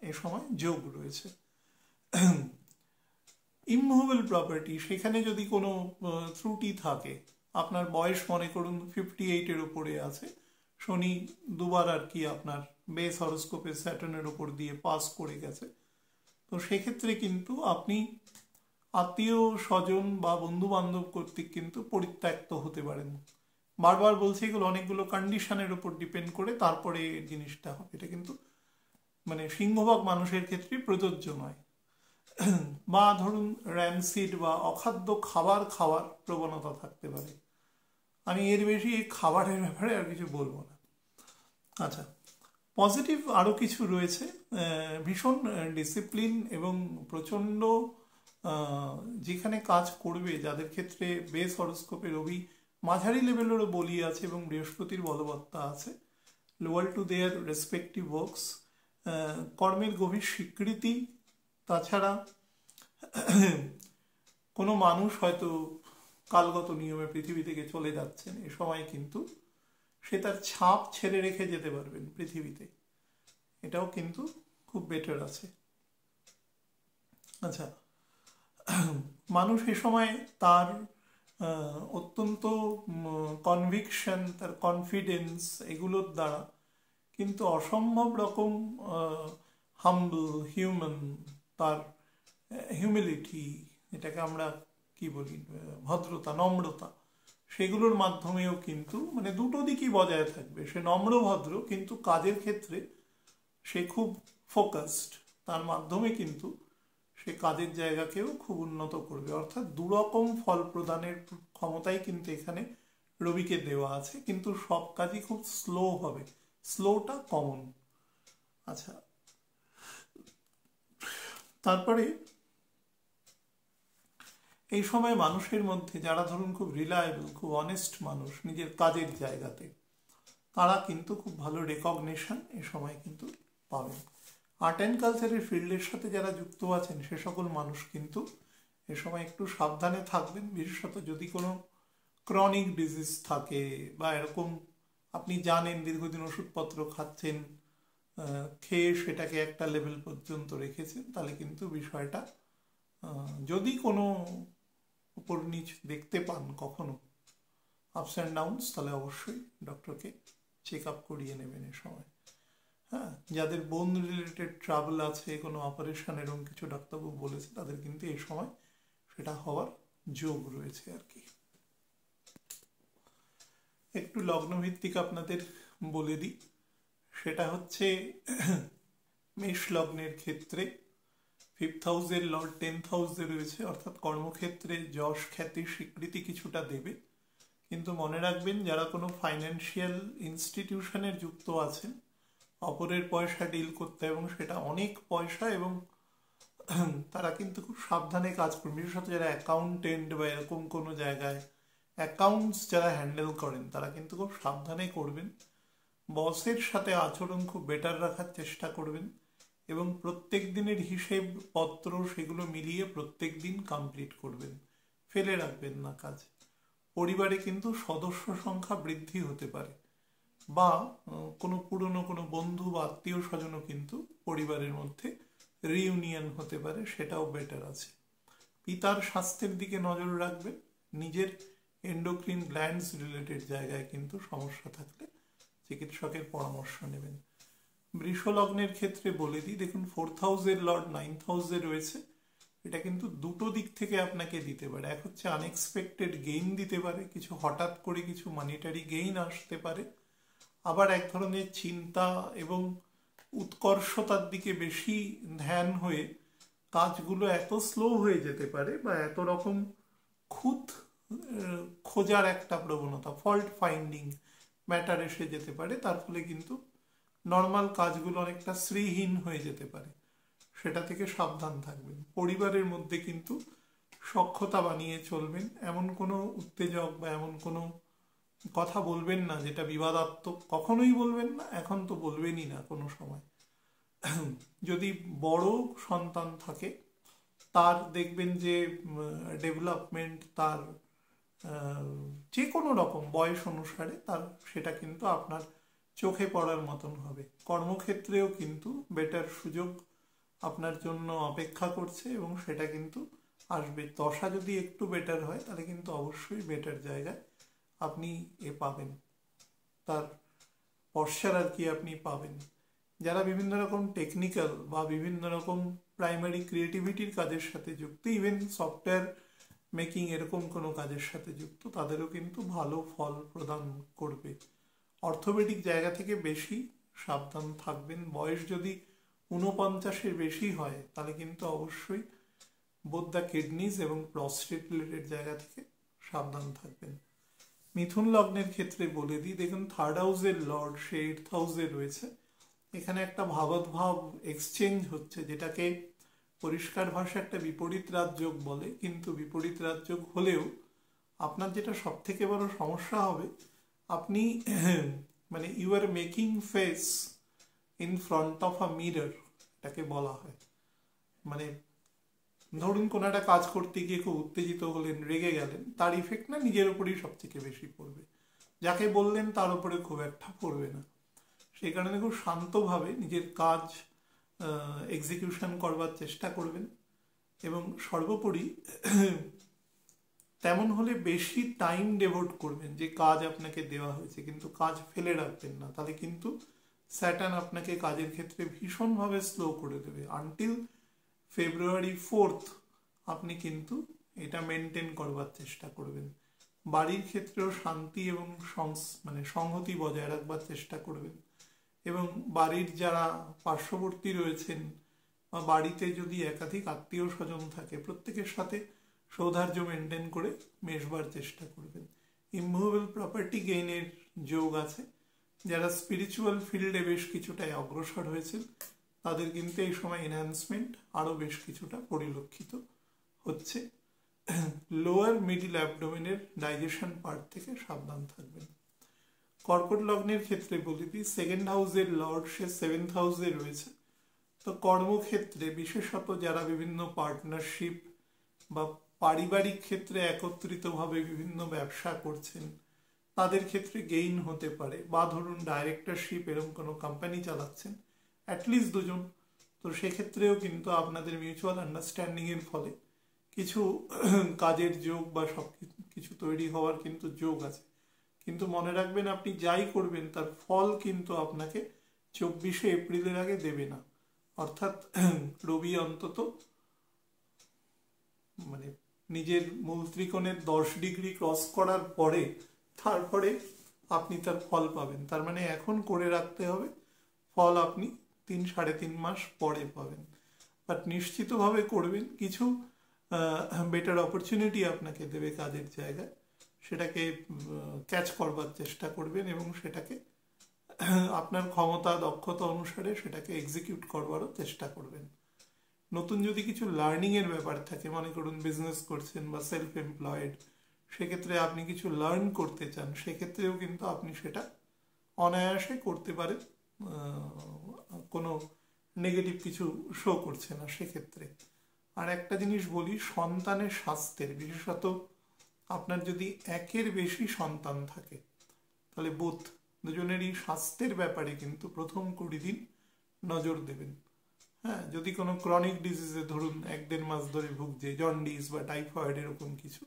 এ সময় যোগ রয়েছে। ইমুভেবল প্রপার্টি, সেখানে যদি কোনো ত্রুটি থাকে, আপনার বয়স মনে করুন 58-এর উপরে আছে, শনি দুবার আর কি আপনার বেস হরোস্কোপে স্যাটার্নের উপর দিয়ে পাস করে গেছে, তো সেক্ষেত্রে কিন্তু আপনি আত্মীয় স্বজন বা বন্ধু বান্ধব কর্তৃক কিন্তু পরিত্যক্ত হতে পারেন। বারবার বলছি, এগুলো অনেকগুলো কন্ডিশনের উপর ডিপেন্ড করে তারপরে জিনিসটা হবে, এটা কিন্তু মানে সিংহভাগ মানুষের ক্ষেত্রে প্রযোজ্য নয়। বা ধরুন র্যানসিড বা অখাদ্য খাবার খাওয়ার প্রবণতা থাকতে পারে। আমি এর বেশি এই খাবারের ব্যাপারে আর কিছু বলবো না। আচ্ছা, পজিটিভ আরও কিছু রয়েছে, ভীষণ ডিসিপ্লিন এবং প্রচণ্ড যেখানে কাজ করবে, যাদের ক্ষেত্রে বেস হরোস্কোপে রবি মাঝারি লেভেলেরও বলি আছে এবং বৃহস্পতির বলবত্তা আছে, lauryl to their respective works, কর্মের গভীর স্বীকৃতি। তাছাড়া কোনো মানুষ হয়তো কালগত নিয়মে পৃথিবী থেকে চলে যাচ্ছেন, এ সময় কিন্তু সে তার ছাপ ছেড়ে রেখে যেতে পারবেন পৃথিবীতে, এটাও কিন্তু খুব বেটার আছে। আচ্ছা, মানুষ এ সময় তার অত্যন্ত কনভিকশন, তার কনফিডেন্স, এগুলোর দ্বারা কিন্তু অসম্ভব রকম হাম্বল, হিউম্যান, তার হিউমিলিটি, এটাকে আমরা কি বলি, ভদ্রতা, নম্রতা, সেগুলোর মাধ্যমেও কিন্তু মানে দুটো দিকই বজায় থাকবে। সে নম্র ভদ্র, কিন্তু কাজের ক্ষেত্রে সে খুব ফোকাসড, তার মাধ্যমে কিন্তু সে কাজের জায়গাকেও খুব উন্নত করবে। অর্থাৎ দুরকম ফল প্রদানের ক্ষমতাই কিন্তু এখানে রবিকে দেওয়া আছে, কিন্তু সব কাজই খুব স্লো হবে, স্লোটা কমন। আচ্ছা, তারপরে এই সময় মানুষের মধ্যে যারা ধরুন খুব রিলায়েবল, খুব অনেস্ট মানুষ নিজের কাজের জায়গাতে, তারা কিন্তু খুব ভালো রেকগনিশন এ সময় কিন্তু পাবেন। আর্ট অ্যান্ড কালচারের ফিল্ডের সাথে যারা যুক্ত আছেন সে সকল মানুষ কিন্তু এ সময় একটু সাবধানে থাকবেন, বিশেষত যদি কোনো ক্রনিক ডিজিজ থাকে বা এরকম আপনি জানেন দীর্ঘদিন ওষুধপত্র খাচ্ছেন, খেয়ে সেটাকে একটা লেভেল পর্যন্ত রেখেছেন, তাহলে কিন্তু বিষয়টা যদি কোনো উপর নিচ দেখতে পান কখনো আপস অ্যান্ড ডাউনস, তাহলে অবশ্যই ডক্টরকে চেক আপ করিয়ে নেবেন এ সময়। হ্যাঁ, যাদের বোন রিলেটেড ট্রাবল আছে, কোনো অপারেশন এরকম কিছু ডাক্তারবাবু বলেছে, তাদের কিন্তু এই সময় সেটা হওয়ার যোগ রয়েছে আর কি। একটু লগ্নভিত্তিক আপনাদের বলে দিই, সেটা হচ্ছে মেষ লগ্নের ক্ষেত্রে 5th হাউসের লর্ড 10th হাউসে রয়েছে, অর্থাৎ কর্মক্ষেত্রে যশ, খ্যাতি, স্বীকৃতি কিছুটা দেবে। কিন্তু মনে রাখবেন, যারা কোনো ফাইন্যান্সিয়াল ইনস্টিটিউশনে যুক্ত আছেন, অপরের পয়সা ডিল করতে এবং সেটা অনেক পয়সা, এবং তারা কিন্তু খুব সাবধানে কাজ করবেন। বিশেষত যারা অ্যাকাউন্টেন্ট বা এরকম কোনো জায়গায় অ্যাকাউন্টস যারা হ্যান্ডেল করেন, তারা কিন্তু খুব সাবধানে করবেন। বসের সাথে আচরণ খুব বেটার রাখার চেষ্টা করবেন এবং প্রত্যেক দিনের হিসেব পত্র সেগুলো মিলিয়ে প্রত্যেক দিন কমপ্লিট করবেন, ফেলে রাখবেন না কাজ। পরিবারে কিন্তু সদস্য সংখ্যা বৃদ্ধি হতে পারে, বা কোনো পুরনো কোনো বন্ধু বা আত্মীয় স্বজনও কিন্তু পরিবারের মধ্যে রিইউনিয়ন হতে পারে, সেটাও বেটার আছে। পিতার স্বাস্থ্যের দিকে নজর রাখবেন। নিজের এন্ডোক্রিন গ্ল্যান্ডস রিলেটেড জায়গায় কিন্তু সমস্যা থাকলে চিকিৎসকের পরামর্শ নেবেন। বৃষ লগ্নের ক্ষেত্রে বলে দিই, দেখুন 4th হাউসের লর্ড 9th হাউসে রয়েছে, এটা কিন্তু দুটো দিক থেকে আপনাকে দিতে পারে। এক হচ্ছে আনএক্সপেক্টেড গেইন দিতে পারে, কিছু হঠাৎ করে কিছু মানিটারি গেইন আসতে পারে। আবার এক ধরনের চিন্তা এবং উৎকর্ষতার দিকে বেশি ধ্যান হয়ে কাজগুলো এত স্লো হয়ে যেতে পারে, বা এত রকম খুঁত খোঁজার একটা প্রবণতা, ফল্ট ফাইন্ডিং ম্যাটার এসে যেতে পারে, তার ফলে কিন্তু নর্মাল কাজগুলো অনেকটা শ্রীহীন হয়ে যেতে পারে, সেটা থেকে সাবধান থাকবেন। পরিবারের মধ্যে কিন্তু সখ্যতা বানিয়ে চলবেন, এমন কোনো উত্তেজক বা এমন কোনো কথা বলবেন না যেটা বিবাদাত্মক, কখনোই বলবেন না, এখন তো বলবেনই না কোনো সময়। যদি বড় সন্তান থাকে, তার দেখবেন যে ডেভেলপমেন্ট তার যে কোনো রকম বয়স অনুসারে তার সেটা কিন্তু আপনার চোখে পড়ার মতন হবে। কর্মক্ষেত্রেও কিন্তু বেটার সুযোগ আপনার জন্য অপেক্ষা করছে এবং সেটা কিন্তু আসবে। দশা যদি একটু বেটার হয়, তাহলে কিন্তু অবশ্যই বেটার জায়গায় আপনি পাবেন, তার পশ্চার আর কি আপনি পাবেন। যারা বিভিন্ন রকম টেকনিক্যাল বা বিভিন্ন রকম প্রাইমারি ক্রিয়েটিভিটির কাজের সাথে যুক্ত, ইভেন সফটওয়্যার মেকিং এরকম কোনো কাজের সাথে যুক্ত, তাদেরও কিন্তু ভালো ফল প্রদান করবে। অর্থোপেডিক জায়গা থেকে বেশি সাবধান থাকবেন। বয়স যদি 49-এর বেশি হয়, তাহলে কিন্তু অবশ্যই বোথ দ্য কিডনিজ এবং প্রস্টেট রিলেটেড জায়গা থেকে সাবধান থাকবেন। মিথুন লগ্নের ক্ষেত্রে বলে দিই, দেখুন 3rd হাউসের লর্ড সে 8th হাউসে রয়েছে এখানে একটা ভাবোদ্ভাব এক্সচেঞ্জ হচ্ছে, যেটাকে পরিষ্কার ভাষা একটা বিপরীত রাজযোগ বলে। কিন্তু বিপরীত রাজযোগ হলেও আপনার যেটা সব থেকে বড় সমস্যা হবে, আপনি মানে you are making face in front of a mirror, এটাকে বলা হয়। মানে ধরুন কোনো একটা কাজ করতে গিয়ে খুব উত্তেজিত হলেন, রেগে গেলেন, তার ইফেক্ট না নিজের উপরেই সব থেকে বেশি পড়বে, যাকে বললেন তার উপরে খুব একটা পড়বে না। সেই কারণে খুব শান্তভাবে নিজের কাজ এক্সিকিউশন করবার চেষ্টা করবেন, এবং সর্বোপরি তেমন হলে বেশি টাইম ডেভোট করবেন যে কাজ আপনাকে দেওয়া হয়েছে, কিন্তু কাজ ফেলে রাখবেন না, তাহলে কিন্তু স্যাটার্ন আপনাকে কাজের ক্ষেত্রে ভীষণভাবে স্লো করে দেবে। আনটিল ফেব্রুয়ারি 4 আপনি কিন্তু এটা মেনটেন করবার চেষ্টা করবেন। বাড়ির ক্ষেত্রেও শান্তি এবং মানে সংহতি বজায় রাখবার চেষ্টা করবেন, এবং বাড়ির যারা পার্শ্ববর্তী রয়েছেন বা বাড়িতে যদি একাধিক আত্মীয় স্বজন থাকে, প্রত্যেকের সাথে সৌহার্দ্য মেনটেন করে মেশবার চেষ্টা করবেন। ইমুভেবল প্রপার্টি গেইনের যোগ আছে। যারা স্পিরিচুয়াল ফিল্ডে বেশ কিছুটা অগ্রসর হয়েছেন, তাদের কিন্তু এই সময় এনহ্যান্সমেন্ট আরও বেশ কিছুটা পরিলক্ষিত হচ্ছে। লোয়ার মিডিল অ্যাবডোমেনের ডাইজেশন পার্ট থেকে সাবধান থাকবেন। কর্কট লগ্নের ক্ষেত্রে বলি দিই, সেকেন্ড হাউসের লর্ড সে 7th হাউসে রয়েছে। তো কর্মক্ষেত্রে বিশেষত যারা বিভিন্ন পার্টনারশিপ বা পারিবারিক ক্ষেত্রে একত্রিতভাবে বিভিন্ন ব্যবসা করছেন, তাদের ক্ষেত্রে গেইন হতে পারে। বা ধরুন ডাইরেক্টরশিপ এরকম কোনো কোম্পানি চালাচ্ছেন, অ্যাটলিস্ট দুজন, তো সেক্ষেত্রেও কিন্তু আপনাদের মিউচুয়াল আন্ডারস্ট্যান্ডিংয়ের ফলে কিছু কাজের যোগ বা সব কিছু তৈরি হওয়ার কিন্তু যোগ আছে। কিন্তু মনে রাখবেন, আপনি যাই করবেন তার ফল কিন্তু আপনাকে 24শে এপ্রিলের আগে দেবে না। অর্থাৎ রবি অন্তত মানে নিজের মূল ত্রিকোণের 10 ডিগ্রি ক্রস করার পরে তারপরে আপনি তার ফল পাবেন। তার মানে এখন করে রাখতে হবে, ফল আপনি 3-3.5 মাস পরে পাবেন। বাট নিশ্চিতভাবে করবেন, কিছু বেটার অপরচুনিটি আপনাকে দেবে কাজের জায়গায়, সেটাকে ক্যাচ করবার চেষ্টা করবেন এবং সেটাকে আপনার ক্ষমতা দক্ষতা অনুসারে সেটাকে এক্সিকিউট করবারও চেষ্টা করবেন। নতুন যদি কিছু লার্নিংয়ের ব্যাপার থাকে, মনে করুন বিজনেস করছেন বা সেলফ এমপ্লয়েড, সেক্ষেত্রে আপনি কিছু লার্ন করতে চান, সেক্ষেত্রেও কিন্তু আপনি সেটা অনায়াসে করতে পারেন, কোনো নেগেটিভ কিছু শো করছে না সেক্ষেত্রে। আর একটা জিনিস বলি, সন্তানের স্বাস্থ্যের, বিশেষত আপনার যদি একের বেশি সন্তান থাকে, তাহলে বোথ দুজনেরই স্বাস্থ্যের ব্যাপারে কিন্তু প্রথম 20 দিন নজর দেবেন। হ্যাঁ, যদি কোনো ক্রনিক ডিজিজে ধরুন 1-1.5 মাস ধরে ভুগছে, জন্ডিস বা টাইফয়েড এরকম কিছু,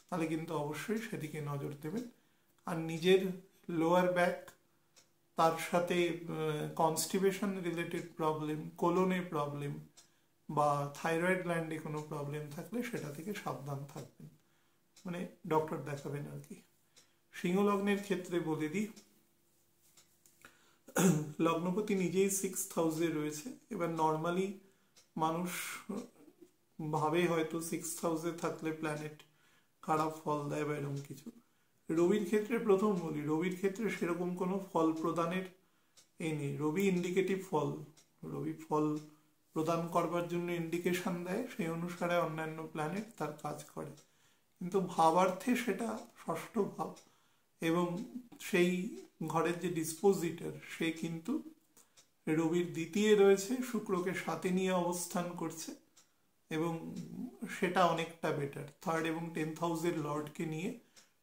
তাহলে কিন্তু অবশ্যই সেদিকে নজর দেবেন। আর নিজের লোয়ার ব্যাক, তার সাথে কনস্টিপেশন রিলেটেড প্রবলেম, কোলনে প্রবলেম বা থাইরয়েড গ্ল্যান্ডে কোনো প্রবলেম থাকলে সেটা থেকে সাবধান থাকবেন, মানে ডক্টর দেখাবেন আর কি। সিংহ লগ্নের ক্ষেত্রে বলে দিই, লগ্নপতি নিজেই 6th হাউসে রয়েছে। এবার নর্মালি মানুষ ভাবে হয়তো 6th হাউসে থাকলে প্ল্যানেট খারাপ ফল দেয় বা এরকম কিছু। রবির ক্ষেত্রে প্রথম বলি, রবির ক্ষেত্রে সেরকম কোনো ফল প্রদানের নেই। রবি ইন্ডিকেটিভ ফল, রবি ফল প্রদান করবার জন্য ইন্ডিকেশন দেয়, সেই অনুসারে অন্যান্য প্ল্যানেট তার কাজ করে, কিন্তু ভাবার্থে সেটা ষষ্ঠ ভাব, এবং সেই ঘরের যে ডিসপোজিটর সে কিন্তু রবির দ্বিতীয় রয়েছে, শুক্রকে সাথে নিয়ে অবস্থান করছে, এবং সেটা অনেকটা বেটার। 3rd এবং 10th হাউসের লর্ডকে নিয়ে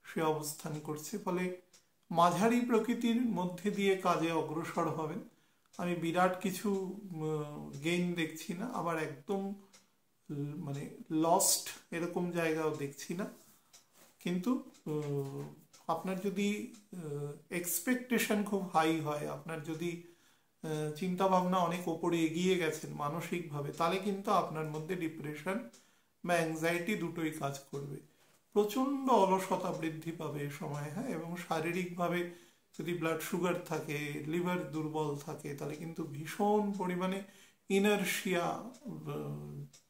সে অবস্থান করছে, ফলে মাঝারি প্রকৃতির মধ্যে দিয়ে কাজে অগ্রসর হবেন। আমি বিরাট কিছু গেইন দেখছি না, আবার একদম মানে লস্ট এরকম জায়গাও দেখছি না। কিন্তু আপনার যদি এক্সপেকটেশন খুব হাই হয়, আপনার যদি চিন্তা ভাবনা অনেক ওপরে এগিয়ে গেছেন মানসিকভাবে, তাহলে কিন্তু আপনার মধ্যে ডিপ্রেশন বা অ্যাংজাইটি দুটোই কাজ করবে। প্রচণ্ড অলসতা বৃদ্ধি পাবে এ সময়। হ্যাঁ, এবং শারীরিকভাবে যদি ব্লাড সুগার থাকে, লিভার দুর্বল থাকে, তাহলে কিন্তু ভীষণ পরিমাণে ইনারশিয়া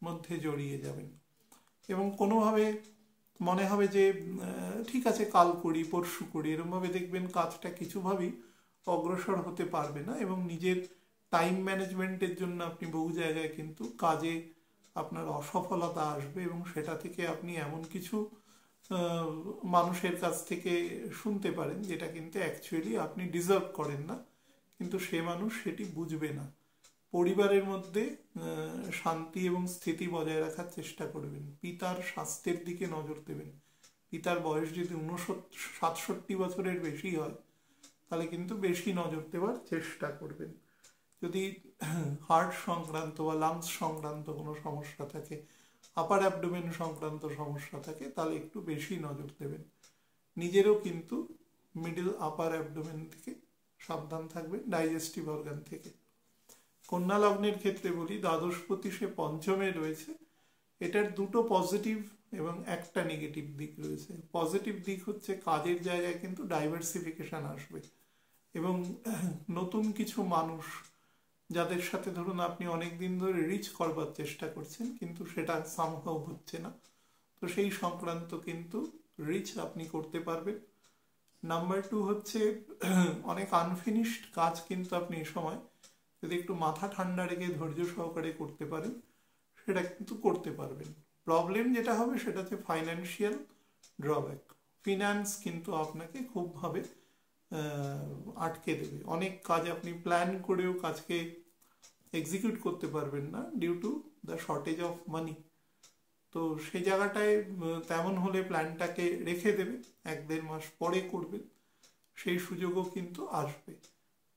মধ্যে জড়িয়ে যাবেন, এবং কোনোভাবে মনে হবে যে ঠিক আছে কাল করি, পরশু করি, এরকমভাবে দেখবেন কাজটা কিছুভাবেই অগ্রসর হতে পারবে না, এবং নিজের টাইম ম্যানেজমেন্টের জন্য আপনি বহু জায়গায় কিন্তু কাজে আপনার অসফলতা আসবে, এবং সেটা থেকে আপনি এমন কিছু মানুষের কাছ থেকে শুনতে পারেন যেটা কিন্তু অ্যাকচুয়ালি আপনি ডিজার্ভ করেন না, কিন্তু সে মানুষ সেটি বুঝবে না। পরিবারের মধ্যে শান্তি এবং স্থিতি বজায় রাখার চেষ্টা করবেন। পিতার স্বাস্থ্যের দিকে নজর দেবেন। পিতার বয়স যদি 67 বছরের বেশি হয় তাহলে কিন্তু বেশি নজর দেওয়ার চেষ্টা করবেন। যদি হার্ট সংক্রান্ত বা লাংস সংক্রান্ত কোনো সমস্যা থাকে, আপার অ্যাবডোমেন সংক্রান্ত সমস্যা থাকে, তাহলে একটু বেশি নজর দেবেন। নিজেরও কিন্তু মিডল আপার অ্যাবডোমেন থেকে সাবধান থাকবেন, ডাইজেস্টিভ অর্গান থেকে। কন্যা লগ্নের ক্ষেত্রে বলি, দ্বাদশপতি সে পঞ্চমে রয়েছে। এটার দুটো পজিটিভ এবং একটা নেগেটিভ দিক রয়েছে। পজিটিভ দিক হচ্ছে কাজের জায়গায় কিন্তু ডাইভার্সিফিকেশন আসবে, এবং নতুন কিছু মানুষ যাদের সাথে ধরুন আপনি অনেক দিন ধরে রিচ করবার চেষ্টা করছেন কিন্তু সেটা সামহাও হচ্ছে না, তো সেই সংক্রান্ত কিন্তু রিচ আপনি করতে পারবেন। নাম্বার 2 হচ্ছে অনেক আনফিনিশড কাজ কিন্তু আপনি এই সময় যদি একটু মাথা ঠান্ডা রেখে ধৈর্য সহকারে করতে পারেন সেটা কিন্তু করতে পারবেন। প্রবলেম যেটা হবে সেটা হচ্ছে ফাইন্যান্সিয়াল ড্রব্যাক। ফিনান্স কিন্তু আপনাকে খুবভাবে আটকে দেবে। অনেক কাজ আপনি প্ল্যান করেও কাজকে এক্সিকিউট করতে পারবেন না due to the shortage of money. তো সেই জায়গাটায় তেমন হলে প্ল্যানটাকে রেখে দেবে, 1-1.5 মাস পরে করবেন, সেই সুযোগও কিন্তু আসবে।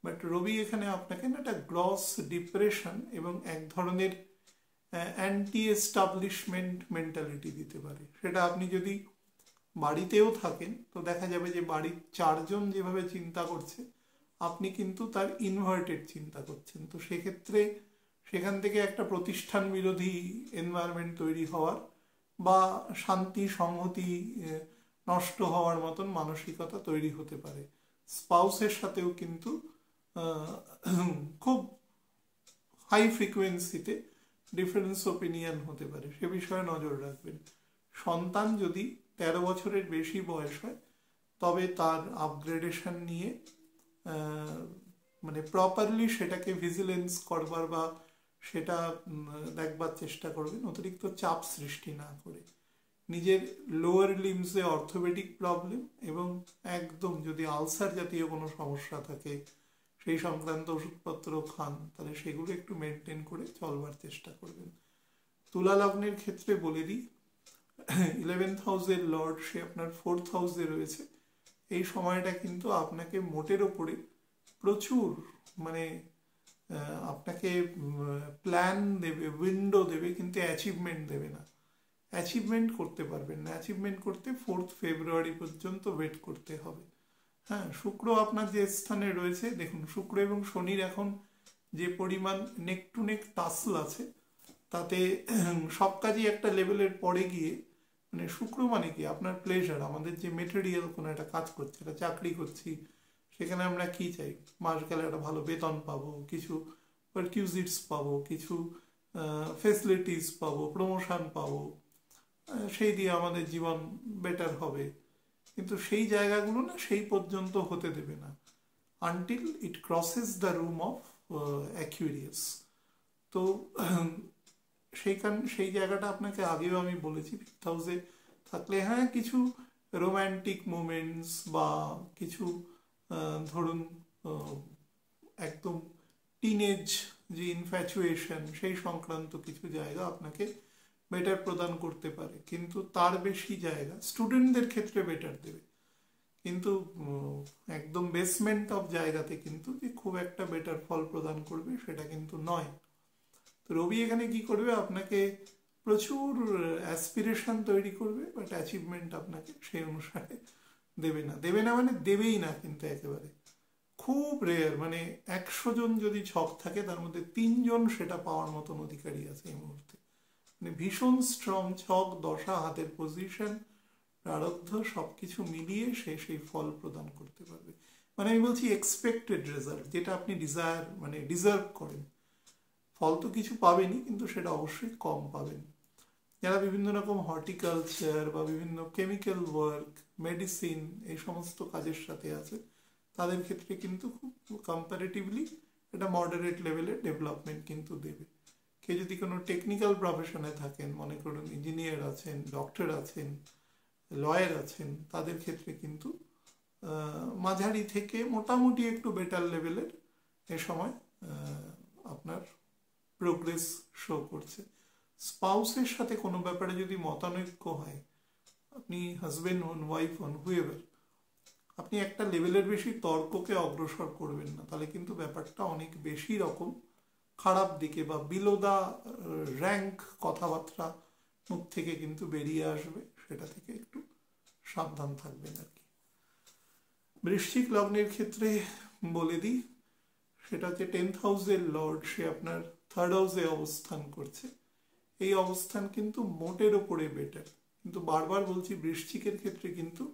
বাট রবি এখানে আপনাকে না একটা গ্রস ডিপ্রেশন এবং এক ধরনের অ্যান্টি এস্টাবলিশমেন্ট মেন্টালিটি দিতে পারে। সেটা আপনি যদি বাড়িতেও থাকেন তো দেখা যাবে যে বাড়ির 4 জন যেভাবে চিন্তা করছে আপনি কিন্তু তার ইনভার্টেড চিন্তা করছেন। তো সেক্ষেত্রে সেখান থেকে একটা প্রতিষ্ঠান বিরোধী এনভায়রনমেন্ট তৈরি হওয়ার বা শান্তি সংহতি নষ্ট হওয়ার মতন মানসিকতা তৈরি হতে পারে। স্পাউসের সাথেও কিন্তু খুব হাই ফ্রিকোয়েন্সিতে ডিফারেন্স ওপিনিয়ন হতে পারে, সে বিষয়ে নজর রাখবেন। সন্তান যদি 13 বছরের বেশি বয়স হয় তবে তার আপগ্রেডেশন নিয়ে মানে প্রপারলি সেটাকে ভিজিলেন্স করবার বা সেটা দেখবার চেষ্টা করবেন, অতিরিক্ত চাপ সৃষ্টি না করে। নিজের লোয়ার লিমসে অর্থোপেডিক প্রবলেম এবং একদম যদি আলসার জাতীয় কোনো সমস্যা থাকে সেই সংক্রান্ত ওষুধপত্র খান তাহলে সেগুলো একটু মেনটেন করে চলবার চেষ্টা করবেন। তুলা লগ্নের ক্ষেত্রে বলে দিই, 11th হাউসের লর্ড সে আপনার 4th হাউসে রয়েছে। এই সময়টা কিন্তু আপনাকে মোটের ওপরে প্রচুর মানে আপনাকে প্ল্যান দেবে, উইন্ডো দেবে, কিন্তু অ্যাচিভমেন্ট দেবে না। অ্যাচিভমেন্ট করতে পারবেন না। অ্যাচিভমেন্ট করতে 4th ফেব্রুয়ারি পর্যন্ত ওয়েট করতে হবে। হ্যাঁ, শুক্র আপনার যে স্থানে রয়েছে, দেখুন শুক্র এবং শনির এখন যে পরিমাণ নেক টু নেক টাসল আছে তাতে সব কাজই একটা লেভেলের পরে গিয়ে মানে শুক্র মানে কি আপনার প্লেজার, আমাদের যে মেটেরিয়াল কোনো একটা কাজ করছে, একটা চাকরি করছি, সেখানে আমরা কি চাই, মাস গেলে একটা ভালো বেতন পাবো, কিছু পারকিউজিটস পাবো, কিছু ফেসিলিটিস পাবো, প্রমোশন পাবো, সেই দিয়ে আমাদের জীবন বেটার হবে। কিন্তু সেই জায়গাগুলো না সেই পর্যন্ত হতে দেবে না until it crosses the room of Aquarius. তো সেই জায়গাটা আপনাকে আগেও আমি বলেছি, 5th হাউসে থাকলে হ্যাঁ কিছু রোম্যান্টিক মোমেন্টস বা কিছু ধরুন একদম টিনেজ যে ইনফ্যাচুয়েশন সেই সংক্রান্ত কিছু জায়গা আপনাকে বেটার প্রদান করতে পারে, কিন্তু তার বেশি জায়গা স্টুডেন্টদের ক্ষেত্রে বেটার দেবে, কিন্তু একদম বেসমেন্ট অফ জায়গাতে কিন্তু যে খুব একটা বেটার ফল প্রদান করবে সেটা কিন্তু নয়। তো রবি এখানে কি করবে, আপনাকে প্রচুর অ্যাসপিরেশন তৈরি করবে, বাট অ্যাচিভমেন্ট আপনাকে সেই অনুসারে দেবে না মানে দেবেই না, কিন্তু একেবারে খুব রেয়ার, মানে 100 জন যদি ছক থাকে তার মধ্যে 3 জন সেটা পাওয়ার মতন অধিকারী আছে এই মুহূর্তে। মানে ভীষণ স্ট্রং ছক, দশা, হাতের পজিশন, প্রারব্ধ সবকিছু মিলিয়ে সে সেই ফল প্রদান করতে পারবে। মানে আমি বলছি এক্সপেক্টেড রেজাল্ট, যেটা আপনি ডিজার্ভ করেন। ফল তো কিছু পাবেনই, কিন্তু সেটা অবশ্যই কম পাবেন। যারা বিভিন্ন রকম হর্টিকালচার বা বিভিন্ন কেমিক্যাল ওয়ার্ক, মেডিসিন এই সমস্ত কাজের সাথে আছে তাদের ক্ষেত্রে কিন্তু খুব কম্পারেটিভলি এটা মডারেট লেভেলের ডেভেলপমেন্ট কিন্তু দেবে। কেউ যদি কোনো টেকনিক্যাল প্রফেশনে থাকেন, মনে করুন ইঞ্জিনিয়ার আছেন, ডক্টর আছেন, লয়ার আছেন, তাদের ক্ষেত্রে কিন্তু মাঝারি থেকে মোটামুটি একটু বেটার লেভেলের এ সময় আপনার প্রোগ্রেস শো করছে। স্পাউসের সাথে কোনো ব্যাপারে যদি মতানৈক্য হয়, আপনি হাজবেন্ড হন, ওয়াইফ হন, হুয়েভার, আপনি একটা লেভেলের বেশি তর্ককে অগ্রসর করবেন না, তাহলে কিন্তু ব্যাপারটা অনেক বেশি রকম খারাপ দিকে বা বিলো দা র্যাঙ্ক কথাবার্তা মুখ থেকে কিন্তু বেরিয়ে আসবে, সেটা থেকে একটু সাবধান থাকবেন আর কি। বৃশ্চিক লগ্নের ক্ষেত্রে বলে দিই, সেটা হচ্ছে 10th হাউসের লর্ড, সে আপনার 3rd হাউসে অবস্থান করছে। এই অবস্থান কিন্তু মোটের ওপরে বেটার, কিন্তু বারবার বলছি বৃশ্চিকের ক্ষেত্রে কিন্তু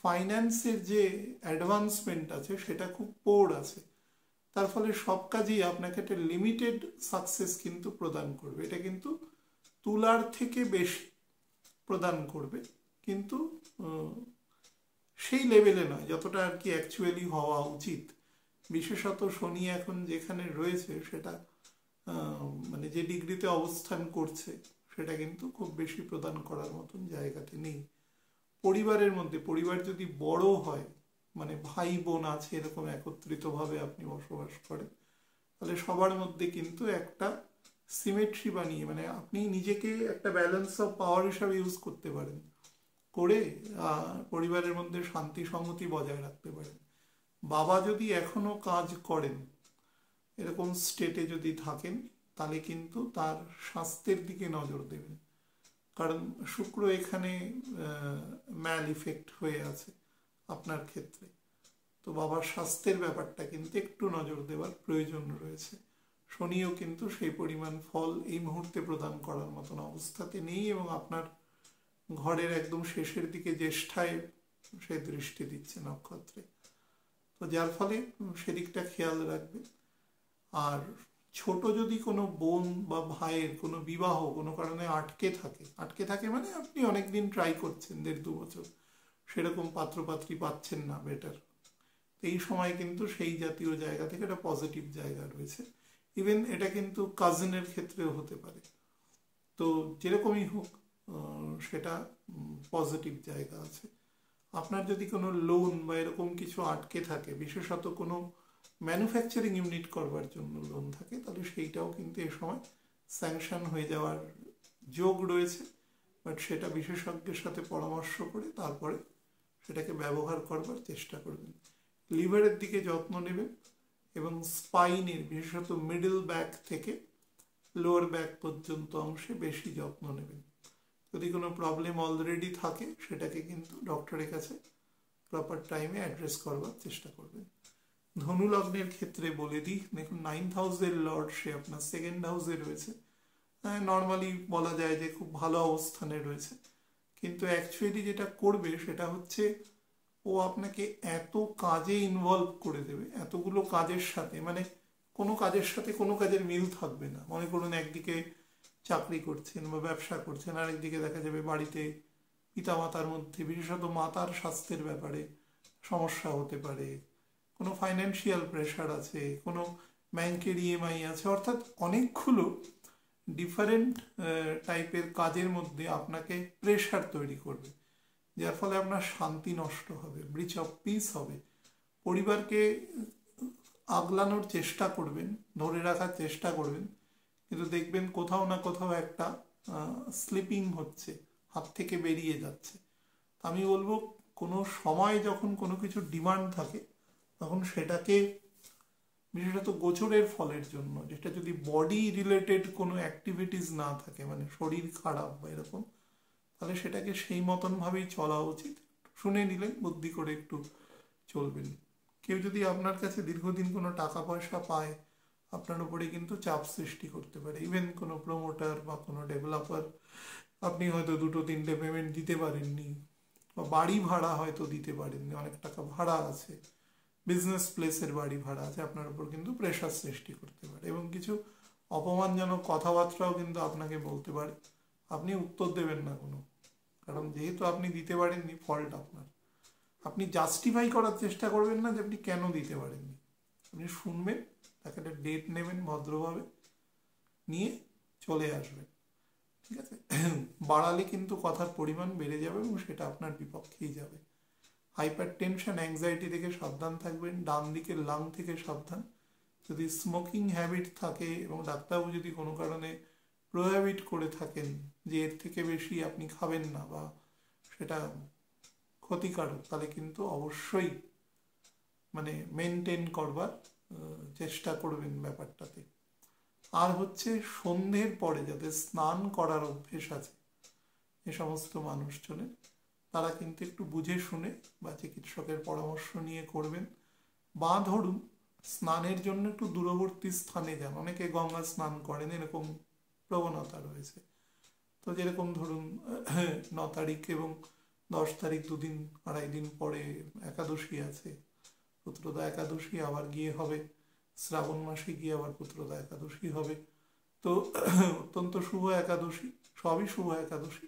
ফাইন্যান্সের যে অ্যাডভান্সমেন্ট আছে সেটা খুব পোর আছে। তার ফলে সব কাজেই আপনাকে একটা লিমিটেড সাকসেস কিন্তু প্রদান করবে। এটা কিন্তু তুলার থেকে বেশি প্রদান করবে, কিন্তু সেই লেভেলে নয় যতটা আর কি অ্যাকচুয়ালি হওয়া উচিত। বিশেষত শনি এখন যেখানে রয়েছে সেটা মানে যে ডিগ্রিতে অবস্থান করছে সেটা কিন্তু খুব বেশি প্রদান করার মতন জায়গাতে নেই। পরিবারের মধ্যে, পরিবার যদি বড় হয়, মানে ভাই বোন আছে এরকম একত্রিতভাবে আপনি বসবাস করেন, তাহলে সবার মধ্যে কিন্তু একটা সিমেট্রি বানিয়ে, মানে আপনি নিজেকে একটা ব্যালেন্স অফ পাওয়ার হিসাবে ইউজ করতে পারেন, করে পরিবারের মধ্যে শান্তি সংহতি বজায় রাখতে পারেন। বাবা যদি এখনো কাজ করেন, এরকম স্টেটে যদি থাকেন, তাহলে কিন্তু তার স্বাস্থ্যের দিকে নজর দেবেন, কারণ শুক্র এখানে ম্যাল ইফেক্ট হয়ে আছে আপনার ক্ষেত্রে। তো বাবার স্বাস্থ্যের ব্যাপারটা কিন্তু একটু নজর দেওয়ার প্রয়োজন রয়েছে। শনিও কিন্তু সেই পরিমাণ ফল এই মুহূর্তে প্রদান করার মতন অবস্থাতে নেই, এবং আপনার ঘরের একদম শেষের দিকে জ্যেষ্ঠায় সে দৃষ্টি দিচ্ছে নক্ষত্রে। তো যার ফলে সেদিকটা খেয়াল রাখবে। আর ছোট যদি কোনো বোন বা ভাইয়ের কোনো বিবাহ কোনো কারণে আটকে থাকে মানে আপনি অনেকদিন ট্রাই করছেন, 1.5-2 বছর, সেরকম পাত্রপাত্রী পাচ্ছেন না বেটার, এই সময় কিন্তু সেই জাতীয় জায়গা থেকে একটা পজিটিভ জায়গা রয়েছে। ইভেন এটা কিন্তু কাজিনের ক্ষেত্রেও হতে পারে। তো যেরকমই হোক সেটা পজিটিভ জায়গা আছে। আপনার যদি কোনো লোন বা এরকম কিছু আটকে থাকে, বিশেষত কোনো ম্যানুফ্যাকচারিং ইউনিট করবার জন্য লোন থাকে, তাহলে সেইটাও কিন্তু এ সময় স্যাংশন হয়ে যাওয়ার যোগ রয়েছে। বাট সেটা বিশেষজ্ঞের সাথে পরামর্শ করে তারপরে সেটাকে ব্যবহার করবার চেষ্টা করবেন। লিভারের দিকে যত্ন নেবেন, এবং স্পাইনের, বিশেষত মিডল ব্যাক থেকে লোয়ার ব্যাক পর্যন্ত অংশে বেশি যত্ন নেবেন। যদি কোনো প্রবলেম অলরেডি থাকে সেটাকে কিন্তু ডক্টরের কাছে প্রপার টাইমে অ্যাড্রেস করবার চেষ্টা করবেন। ধনু লগ্নের ক্ষেত্রে বলে দিই, দেখুন 9th হাউসের লর্ড সে আপনার 2nd হাউসে রয়েছে। নর্মালি বলা যায় যে খুব ভালো অবস্থানে রয়েছে, কিন্তু অ্যাকচুয়ালি যেটা করবে সেটা হচ্ছে ও আপনাকে এত কাজে ইনভলভ করে দেবে, এতগুলো কাজের সাথে, মানে কোনো কাজের সাথে কোনো কাজের মিল থাকবে না। মনে করুন একদিকে চাকরি করছেন বা ব্যবসা করছেন, আরেকদিকে দেখা যাবে বাড়িতে পিতামাতার মধ্যে, বিশেষত মাতার স্বাস্থ্যের ব্যাপারে সমস্যা হতে পারে, কোনো ফাইন্যান্সিয়াল প্রেশার আছে, কোনো ব্যাংকের ইএমআই আছে, অর্থাৎ অনেকগুলো ডিফারেন্ট টাইপের কাজের মধ্যে আপনাকে প্রেশার তৈরি করবে, যার ফলে আপনার শান্তি নষ্ট হবে, ব্রিচ অফ পিস হবে। পরিবারকে আগলানোর চেষ্টা করবেন, ধরে রাখার চেষ্টা করবেন, কিন্তু দেখবেন কোথাও না কোথাও একটা স্লিপিং হচ্ছে, হাত থেকে বেরিয়ে যাচ্ছে। আমি বলবো কোনো সময় যখন কোনো কিছু ডিমান্ড থাকে তখন সেটাকে, বিশেষত গোচরের ফলের জন্য, যেটা যদি বডি রিলেটেড কোনো অ্যাক্টিভিটিস না থাকে, মানে শরীর খারাপ বা এরকম, তাহলে সেটাকে সেই মতনভাবেই চলা উচিত। শুনে নিলেন, বুদ্ধি করে একটু চলবেন। কেউ যদি আপনার কাছে দীর্ঘদিন কোনো টাকা পয়সা পায়, আপনার উপরে কিন্তু চাপ সৃষ্টি করতে পারে। ইভেন কোনো প্রমোটার বা কোনো ডেভেলপার, আপনি হয়তো 2-3টে পেমেন্ট দিতে পারেননি, বা বাড়ি ভাড়া হয়তো দিতে পারেননি, অনেক টাকা ভাড়া আছে, বিজনেস প্লেসের বাড়ি ভাড়া আছে, আপনার উপর কিন্তু প্রেশার সৃষ্টি করতে পারে, এবং কিছু অপমানজনক কথাবার্তাও কিন্তু আপনাকে বলতে পারে। আপনি উত্তর দেবেন না কোনো, কারণ যেহেতু আপনি দিতে পারেননি, ফল্ট আপনার। আপনি জাস্টিফাই করার চেষ্টা করবেন না যে আপনি কেন দিতে পারেননি, আপনি শুনবেন, তাকে একটা ডেট নেবেন ভদ্রভাবে, নিয়ে চলে আসবেন। ঠিক আছে, বাড়ালে কিন্তু কথার পরিমাণ বেড়ে যাবে এবং সেটা আপনার বিপক্ষেই যাবে। হাইপার টেনশন, অ্যাংজাইটি থেকে সাবধান থাকবেন। ডান দিকের লাং থেকে সাবধান। যদি স্মোকিং হ্যাবিট থাকে এবং ডাক্তারবাবু যদি কোনো কারণে প্রোহ্যাবিট করে থাকেন যে এর থেকে বেশি আপনি খাবেন না বা সেটা ক্ষতিকারক, তাহলে কিন্তু অবশ্যই মানে মেনটেন করবার চেষ্টা করবেন ব্যাপারটাতে। আর হচ্ছে সন্ধ্যের পরে যাদের স্নান করার অভ্যেস আছে এ সমস্ত মানুষজনের, তারা কিন্তু একটু বুঝে শুনে বা চিকিৎসকের পরামর্শ নিয়ে করবেন। বা ধরুন স্নানের জন্য একটু দূরবর্তী স্থানে যান, অনেকে গঙ্গা স্নান করেন, এরকম প্রবণতা রয়েছে। তো যেরকম ধরুন 9 তারিখ এবং 10 তারিখ, 2 দিন 2.5 দিন পরে একাদশী আছে, পুত্রদা একাদশী, আবার গিয়ে হবে শ্রাবণ মাসে গিয়ে আবার পুত্রদা একাদশী হবে। তো অত্যন্ত শুভ একাদশী, সবই শুভ একাদশী।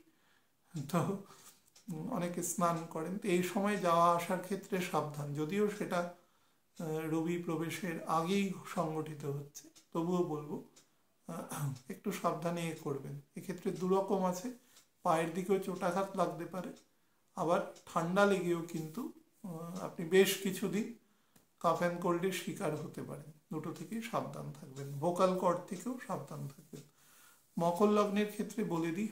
তো অনেকে স্নান করেন, তো এই সময় যাওয়া আসার ক্ষেত্রে সাবধান। যদিও সেটা রবি প্রবেশের আগেই সংগঠিত হচ্ছে, তবুও বলবো একটু সাবধানে করবেন। এক্ষেত্রে দুরকম আছে, পায়ের দিকেও চোটাঘাত লাগতে পারে, আবার ঠান্ডা লেগেও কিন্তু আপনি বেশ কিছুদিন কাফ অ্যান্ড কোল্ডের শিকার হতে পারেন। দুটো থেকেই সাবধান থাকবেন। ভোকাল কর্ড থেকেও সাবধান থাকবেন। মকর লগ্নের ক্ষেত্রে বলে দিই,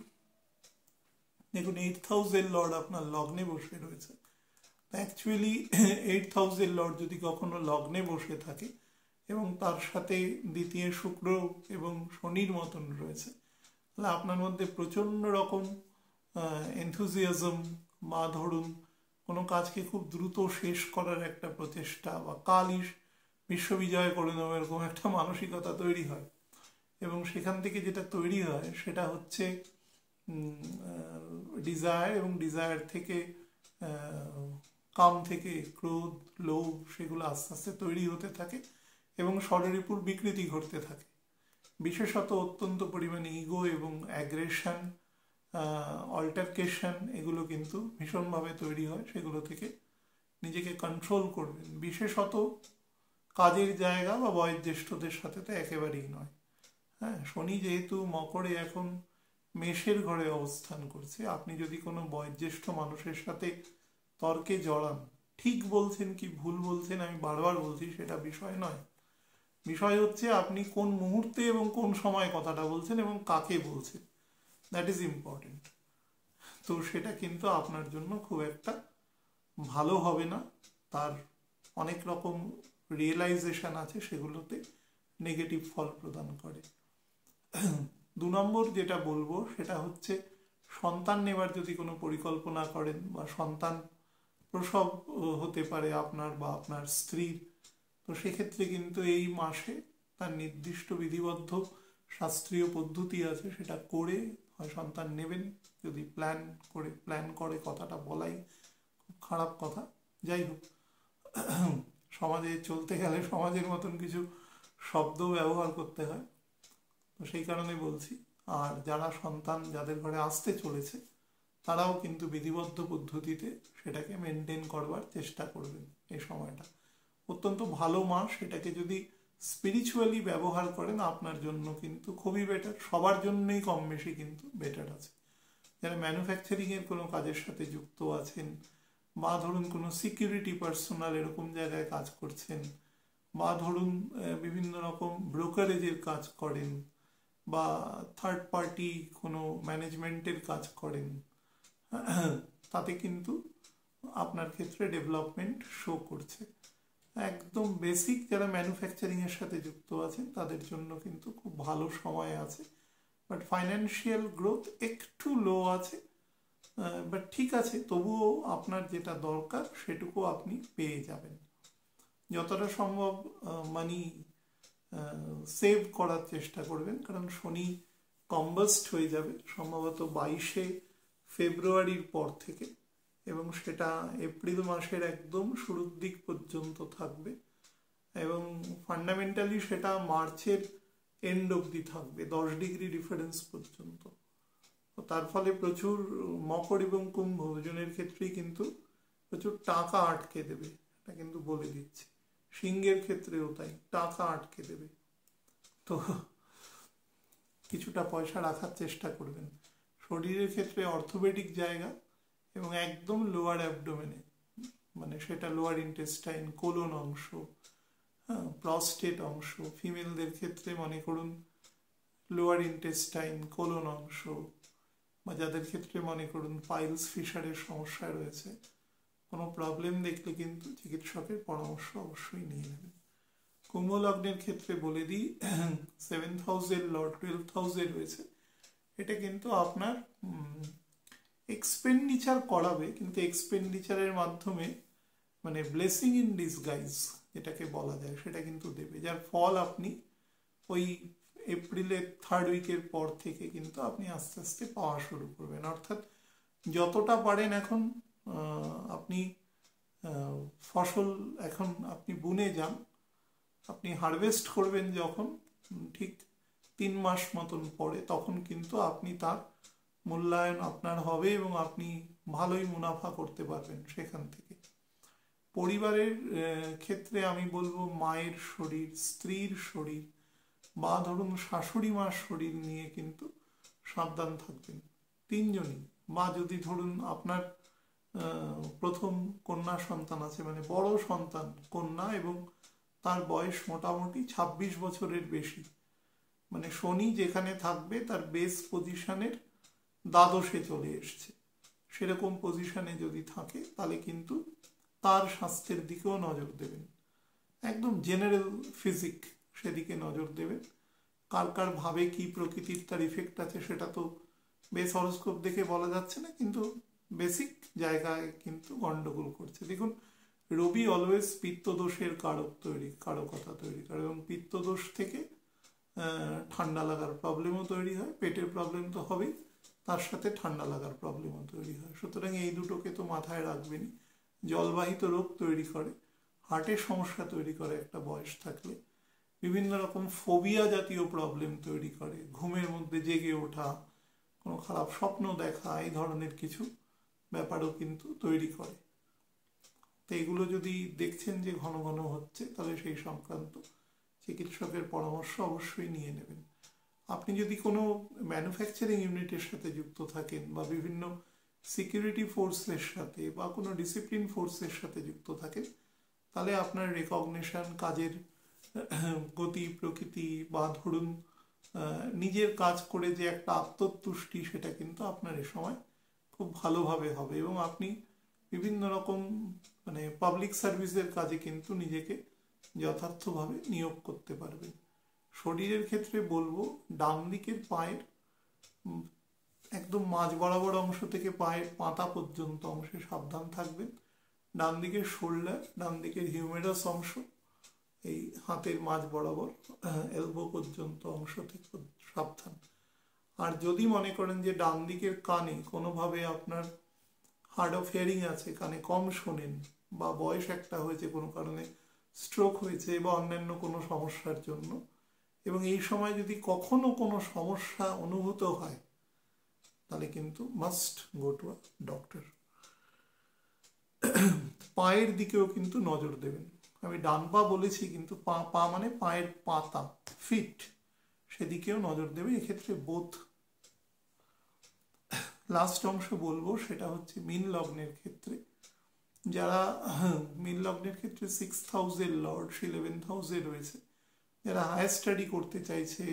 দেখুন 8th হাউসের লর্ড আপনার লগ্নে বসে রয়েছে। অ্যাকচুয়ালি 8th হাউসের লর্ড যদি কখনো লগ্নে বসে থাকে এবং তার সাথে দ্বিতীয় শুক্র এবং শনির মতন রয়েছে, তাহলে আপনার মধ্যে প্রচণ্ড রকম এনথুজিয়াজম বা ধরুন কোনো কাজকে খুব দ্রুত শেষ করার একটা প্রচেষ্টা বা কালই বিশ্ববিজয় করে নেওয়া, এরকম একটা মানসিকতা তৈরি হয়। এবং সেখান থেকে যেটা তৈরি হয় সেটা হচ্ছে ডিজায়ার, এবং ডিজায়ার থেকে কাম থেকে ক্রোধ, লোভ, সেগুলো আস্তে আস্তে তৈরি হতে থাকে এবং ষড়রিপুর বিকৃতি ঘটতে থাকে। বিশেষত অত্যন্ত পরিমাণে ইগো এবং অ্যাগ্রেশন, অল্টারকেশন, এগুলো কিন্তু ভীষণভাবে তৈরি হয়। সেগুলো থেকে নিজেকে কন্ট্রোল করবেন। বিশেষত কাজের জায়গা বা বয়োজ্যেষ্ঠদের সাথে তো একেবারেই নয়। হ্যাঁ, শনি যেহেতু মকরে এখন মেষের ঘরে অবস্থান করছে, আপনি যদি কোনো বয়োজ্যেষ্ঠ মানুষের সাথে তর্কে জড়ান, ঠিক বলছেন কি ভুল বলছেন আমি বারবার বলছি সেটা বিষয় নয়। বিষয় হচ্ছে আপনি কোন মুহূর্তে এবং কোন সময় কথাটা বলছেন এবং কাকে বলছেন, দ্যাট ইজ ইম্পর্টেন্ট। তো সেটা কিন্তু আপনার জন্য খুব একটা ভালো হবে না। তার অনেক রকম রিয়েলাইজেশন আছে, সেগুলোতে নেগেটিভ ফল প্রদান করে। 2 নম্বর যেটা বলবো সেটা হচ্ছে সন্তান নেবার যদি কোনো পরিকল্পনা করেন বা সন্তান প্রসব হতে পারে আপনার বা আপনার স্ত্রীর, তো সেক্ষেত্রে কিন্তু এই মাসে তার নির্দিষ্ট বিধিবদ্ধ শাস্ত্রীয় পদ্ধতি আছে, সেটা করে হয় সন্তান নেবেন। যদি প্ল্যান করে, কথাটা বলাই খুব খারাপ কথা, যাই হোক, সমাজে চলতে গেলে সমাজের মতন কিছু শব্দ ব্যবহার করতে হয়, তো সেই কারণে বলছি। আর যারা সন্তান যাদের ঘরে আসতে চলেছে, তারাও কিন্তু বিধিবদ্ধ পদ্ধতিতে সেটাকে মেনটেন করবার চেষ্টা করবেন। এই সময়টা অত্যন্ত ভালো মাস, সেটাকে যদি স্পিরিচুয়ালি ব্যবহার করেন আপনার জন্য কিন্তু খুবই বেটার। সবার জন্যই কম বেশি কিন্তু বেটার আছে। যারা ম্যানুফ্যাকচারিংয়ের কোনো কাজের সাথে যুক্ত আছেন, বা ধরুন কোনো সিকিউরিটি পার্সোনাল এরকম জায়গায় কাজ করছেন, বা ধরুন বিভিন্ন রকম ব্রোকারেজের কাজ করেন, বা থার্ড পার্টি কোনো ম্যানেজমেন্টের কাজ করেন, তাতে কিন্তু আপনার ক্ষেত্রে ডেভেলপমেন্ট শো করছে। একদম বেসিক যারা ম্যানুফ্যাকচারিংয়ের সাথে যুক্ত আছেন তাদের জন্য কিন্তু খুব ভালো সময় আছে, বাট ফাইন্যান্সিয়াল গ্রোথ একটু লো আছে, বাট ঠিক আছে, তবুও আপনার যেটা দরকার সেটুকু আপনি পেয়ে যাবেন। যতটা সম্ভব মানি সেভ করার চেষ্টা করবেন, কারণ শনি কম্বাস্ট হয়ে যাবে সম্ভবত 22শে ফেব্রুয়ারির পর থেকে, এবং সেটা এপ্রিল মাসের একদম শুরুর দিক পর্যন্ত থাকবে, এবং ফান্ডামেন্টালি সেটা মার্চের এন্ড অবধি থাকবে, 10 ডিগ্রি ডিফারেন্স পর্যন্ত। তার ফলে প্রচুর মকর এবং কুম্ভ দুজনের ক্ষেত্রেই কিন্তু প্রচুর টাকা আটকে দেবে, এটা কিন্তু বলে দিচ্ছি। সিংহের ক্ষেত্রেও তাই, টাকা আটকে দেবে। তো কিছুটা পয়সা রাখার চেষ্টা করবেন। শরীরের ক্ষেত্রে অর্থোপেডিক জায়গা এবং একদম লোয়ার অ্যাবডোমেনে, মানে সেটা লোয়ার ইন্টেস্টাইন, কোলন অংশ, হ্যাঁ, প্রস্টেট অংশ, ফিমেলদের ক্ষেত্রে মনে করুন লোয়ার ইন্টেস্টাইন, কোলন অংশ, বা যাদের ক্ষেত্রে মনে করুন পাইলস ফিশারের সমস্যা রয়েছে, কোনো প্রবলেম দেখলে কিন্তু চিকিৎসকের পরামর্শ অবশ্যই নিয়ে নেবেন। কুম্ভ লগ্নের ক্ষেত্রে বলে দিই, 7th হাউসের লর্ড 12th হাউসে রয়েছে। এটা কিন্তু আপনার এক্সপেন্ডিচার করাবে, কিন্তু এক্সপেন্ডিচারের মাধ্যমে মানে ব্লেসিং ইন ডিসগাইজ যেটাকে বলা যায় সেটা কিন্তু দেবে, যার ফল আপনি ওই এপ্রিলের 3rd উইকের পর থেকে কিন্তু আপনি আস্তে আস্তে পাওয়া শুরু করবেন। অর্থাৎ যতটা পারেন এখন আপনি ফসল এখন আপনি বুনে যান, আপনি হারভেস্ট করবেন যখন ঠিক 3 মাস মতন পরে, তখন কিন্তু আপনি তার মূল্যায়ন আপনার হবে এবং আপনি ভালোই মুনাফা করতে পারবেন সেখান থেকে। পরিবারের ক্ষেত্রে আমি বলবো মায়ের শরীর, স্ত্রীর শরীর, বা ধরুন শাশুড়ি মার শরীর নিয়ে কিন্তু সাবধান থাকবেন তিনজনই। বা যদি ধরুন আপনার প্রথম কন্যা সন্তান আছে, মানে বড় সন্তান কন্যা এবং তার বয়স মোটামুটি 26 বছরের বেশি, মানে শনি যেখানে থাকবে তার বেস পজিশনের দ্বাদশে চলে এসছে, সেরকম পজিশনে যদি থাকে তাহলে কিন্তু তার স্বাস্থ্যের দিকেও নজর দেবেন। একদম জেনারেল ফিজিক সেদিকে নজর দেবেন। কার কার ভাবে কি প্রকৃতির তার ইফেক্ট আছে সেটা তো বেস হরোস্কোপ দেখে বলা যাচ্ছে না, কিন্তু বেসিক জায়গায় কিন্তু গন্ডগোল করছে। দেখুন, রবি অলওয়েজ পিত্তদোষের কারকতা তৈরি করে এবং পিত্তদোষ থেকে ঠান্ডা লাগার প্রবলেমও তৈরি হয়, পেটের প্রবলেম তো হবেই, তার সাথে ঠান্ডা লাগার প্রবলেমও তৈরি হয়। সুতরাং এই দুটোকে তো মাথায় রাখবেনই। জলবাহিত রোগ তৈরি করে, হার্টের সমস্যা তৈরি করে একটা বয়স থাকলে, বিভিন্ন রকম ফোবিয়া জাতীয় প্রবলেম তৈরি করে, ঘুমের মধ্যে জেগে ওঠা, কোনো খারাপ স্বপ্ন দেখা, এই ধরনের কিছু ব্যাপারও কিন্তু তৈরি করে। তো এগুলো যদি দেখছেন যে ঘন ঘন হচ্ছে, তাহলে সেই সংক্রান্ত চিকিৎসকের পরামর্শ অবশ্যই নিয়ে নেবেন। আপনি যদি কোনো ম্যানুফ্যাকচারিং ইউনিটের সাথে যুক্ত থাকেন বা বিভিন্ন সিকিউরিটি ফোর্সের সাথে বা কোনো ডিসিপ্লিন ফোর্সের সাথে যুক্ত থাকেন, তাহলে আপনার রেকগনিশন, কাজের গতি প্রকৃতি, বা ধরুন নিজের কাজ করে যে একটা আত্মতুষ্টি, সেটা কিন্তু আপনার এ সময় খুব ভালোভাবে হবে এবং আপনি বিভিন্ন রকম মানে পাবলিক সার্ভিসের কাজে কিন্তু নিজেকে যথার্থভাবে নিয়োগ করতে পারবেন। শরীরের ক্ষেত্রে বলবো, ডান দিকের পায়ের একদম মাঝ বরাবর অংশ থেকে পায়ের পাতা পর্যন্ত অংশে সাবধান থাকবেন। ডান দিকের শোল্ডার, ডান দিকের হিউমেরাস অংশ, এই হাতের মাঝ বরাবর এলবো পর্যন্ত অংশ থেকে সাবধান। আর যদি মনে করেন যে ডান দিকের কানে কোনোভাবে আপনার হার্ড অফ হিয়ারিং আছে, কানে কম শোনেন, বা বয়স একটা হয়েছে, কোনো কারণে স্ট্রোক হয়েছে বা অন্যান্য কোনো সমস্যার জন্য, এবং এই সময় যদি কখনো কোনো সমস্যা অনুভূত হয়, তাহলে কিন্তু must go to a doctor. পায়ের দিকেও কিন্তু নজর দেবেন। আমি ডান পা বলেছি, কিন্তু পা মানে পায়ের পাতা, ফিট, সেদিকেও নজর দেবে এক্ষেত্রে বোথ। লাস্ট অংশ বলবো, সেটা হচ্ছে মীন লগ্নের ক্ষেত্রে। যারা মীন লগ্নের ক্ষেত্রে 6th হাউসের লর্ড 11th হাউসে রয়েছে, যারা হায়ার স্টাডি করতে চাইছে,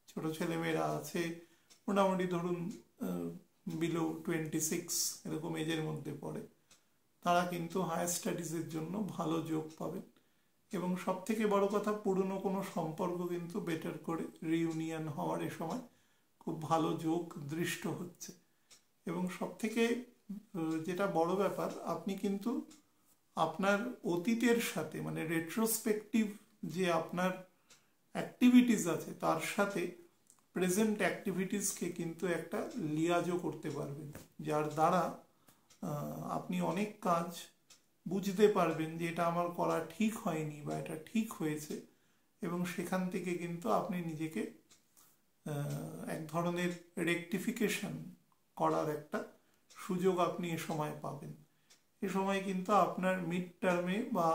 ছোট ছেলেমেয়েরা আছে, মোটামুটি ধরুন বিলো 26 এরকম এজের মধ্যে পড়ে, তারা কিন্তু হায়ার স্টাডিজের জন্য ভালো যোগ পাবেন। এবং সব থেকে বড় কথা, পুরনো কোনো সম্পর্ক কিন্তু বেটার করে রিইউনিয়ন হওয়ার এ সময় খুব ভালো যোগ দৃষ্ট হচ্ছে। এবং সব থেকে যেটা বড় ব্যাপার, আপনি কিন্তু আপনার অতীতের সাথে, মানে রেট্রোস্পেকটিভ যে আপনার অ্যাক্টিভিটিস আছে, তার সাথে প্রেজেন্ট অ্যাক্টিভিটিসকে কিন্তু একটা লিয়াজও করতে পারবেন, যার দ্বারা আপনি অনেক কাজ বুঝতে পারবেন যে এটা আমার করা ঠিক হয়নি বা এটা ঠিক হয়েছে, এবং সেখান থেকে কিন্তু আপনি নিজেকে এক ধরনের রেকটিফিকেশন করার একটা সুযোগ আপনি এ সময় পাবেন। এ সময় কিন্তু আপনার মিড টার্মে বা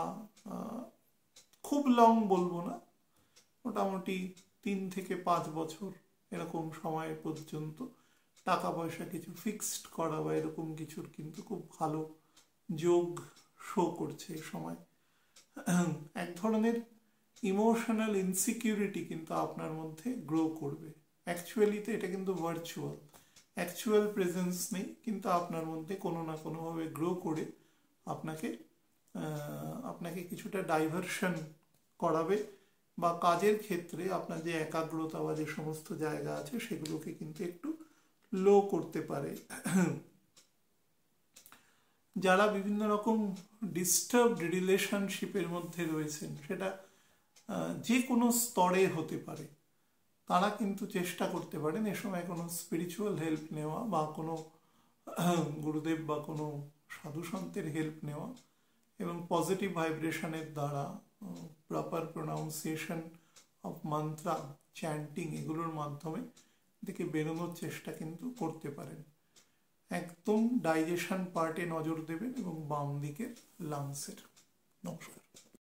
খুব লং বলবো না, মোটামুটি 3 থেকে 5 বছর এরকম সময় পর্যন্ত টাকা পয়সা কিছু ফিক্সড করা বা এরকম কিছুর কিন্তু খুব ভালো যোগ শো করছে এই সময়। এক ধরনের ইমোশনাল ইনসিকিউরিটি কিন্তু আপনার মধ্যে গ্রো করবে। অ্যাকচুয়ালিতে এটা কিন্তু ভার্চুয়াল, অ্যাকচুয়াল প্রেজেন্স নেই, কিন্তু আপনার মধ্যে কোনো না কোনোভাবে গ্রো করে আপনাকে আপনাকে কিছুটা ডাইভারশন করাবে, বা কাজের ক্ষেত্রে আপনার যে একাগ্রতা বা যে সমস্ত জায়গা আছে সেগুলোকে কিন্তু একটু লো করতে পারে। যারা বিভিন্ন রকম ডিস্টার্বড রিলেশনশিপের মধ্যে রয়েছেন, সেটা যে কোনো স্তরে হতে পারে, তারা কিন্তু চেষ্টা করতে পারেন এ সময় কোনো স্পিরিচুয়াল হেল্প নেওয়া বা কোনো গুরুদেব বা কোনো সাধু সন্তের হেল্প নেওয়া, এবং পজিটিভ ভাইব্রেশনের দ্বারা proper pronunciation of mantra, chanting, এগুলোর মাধ্যমে থেকে বেরোনোর চেষ্টা কিন্তু করতে পারেন। একদম ডাইজেশন পার্টে নজর দেবেন এবং বাম দিকের লাংসের। নমস্কার।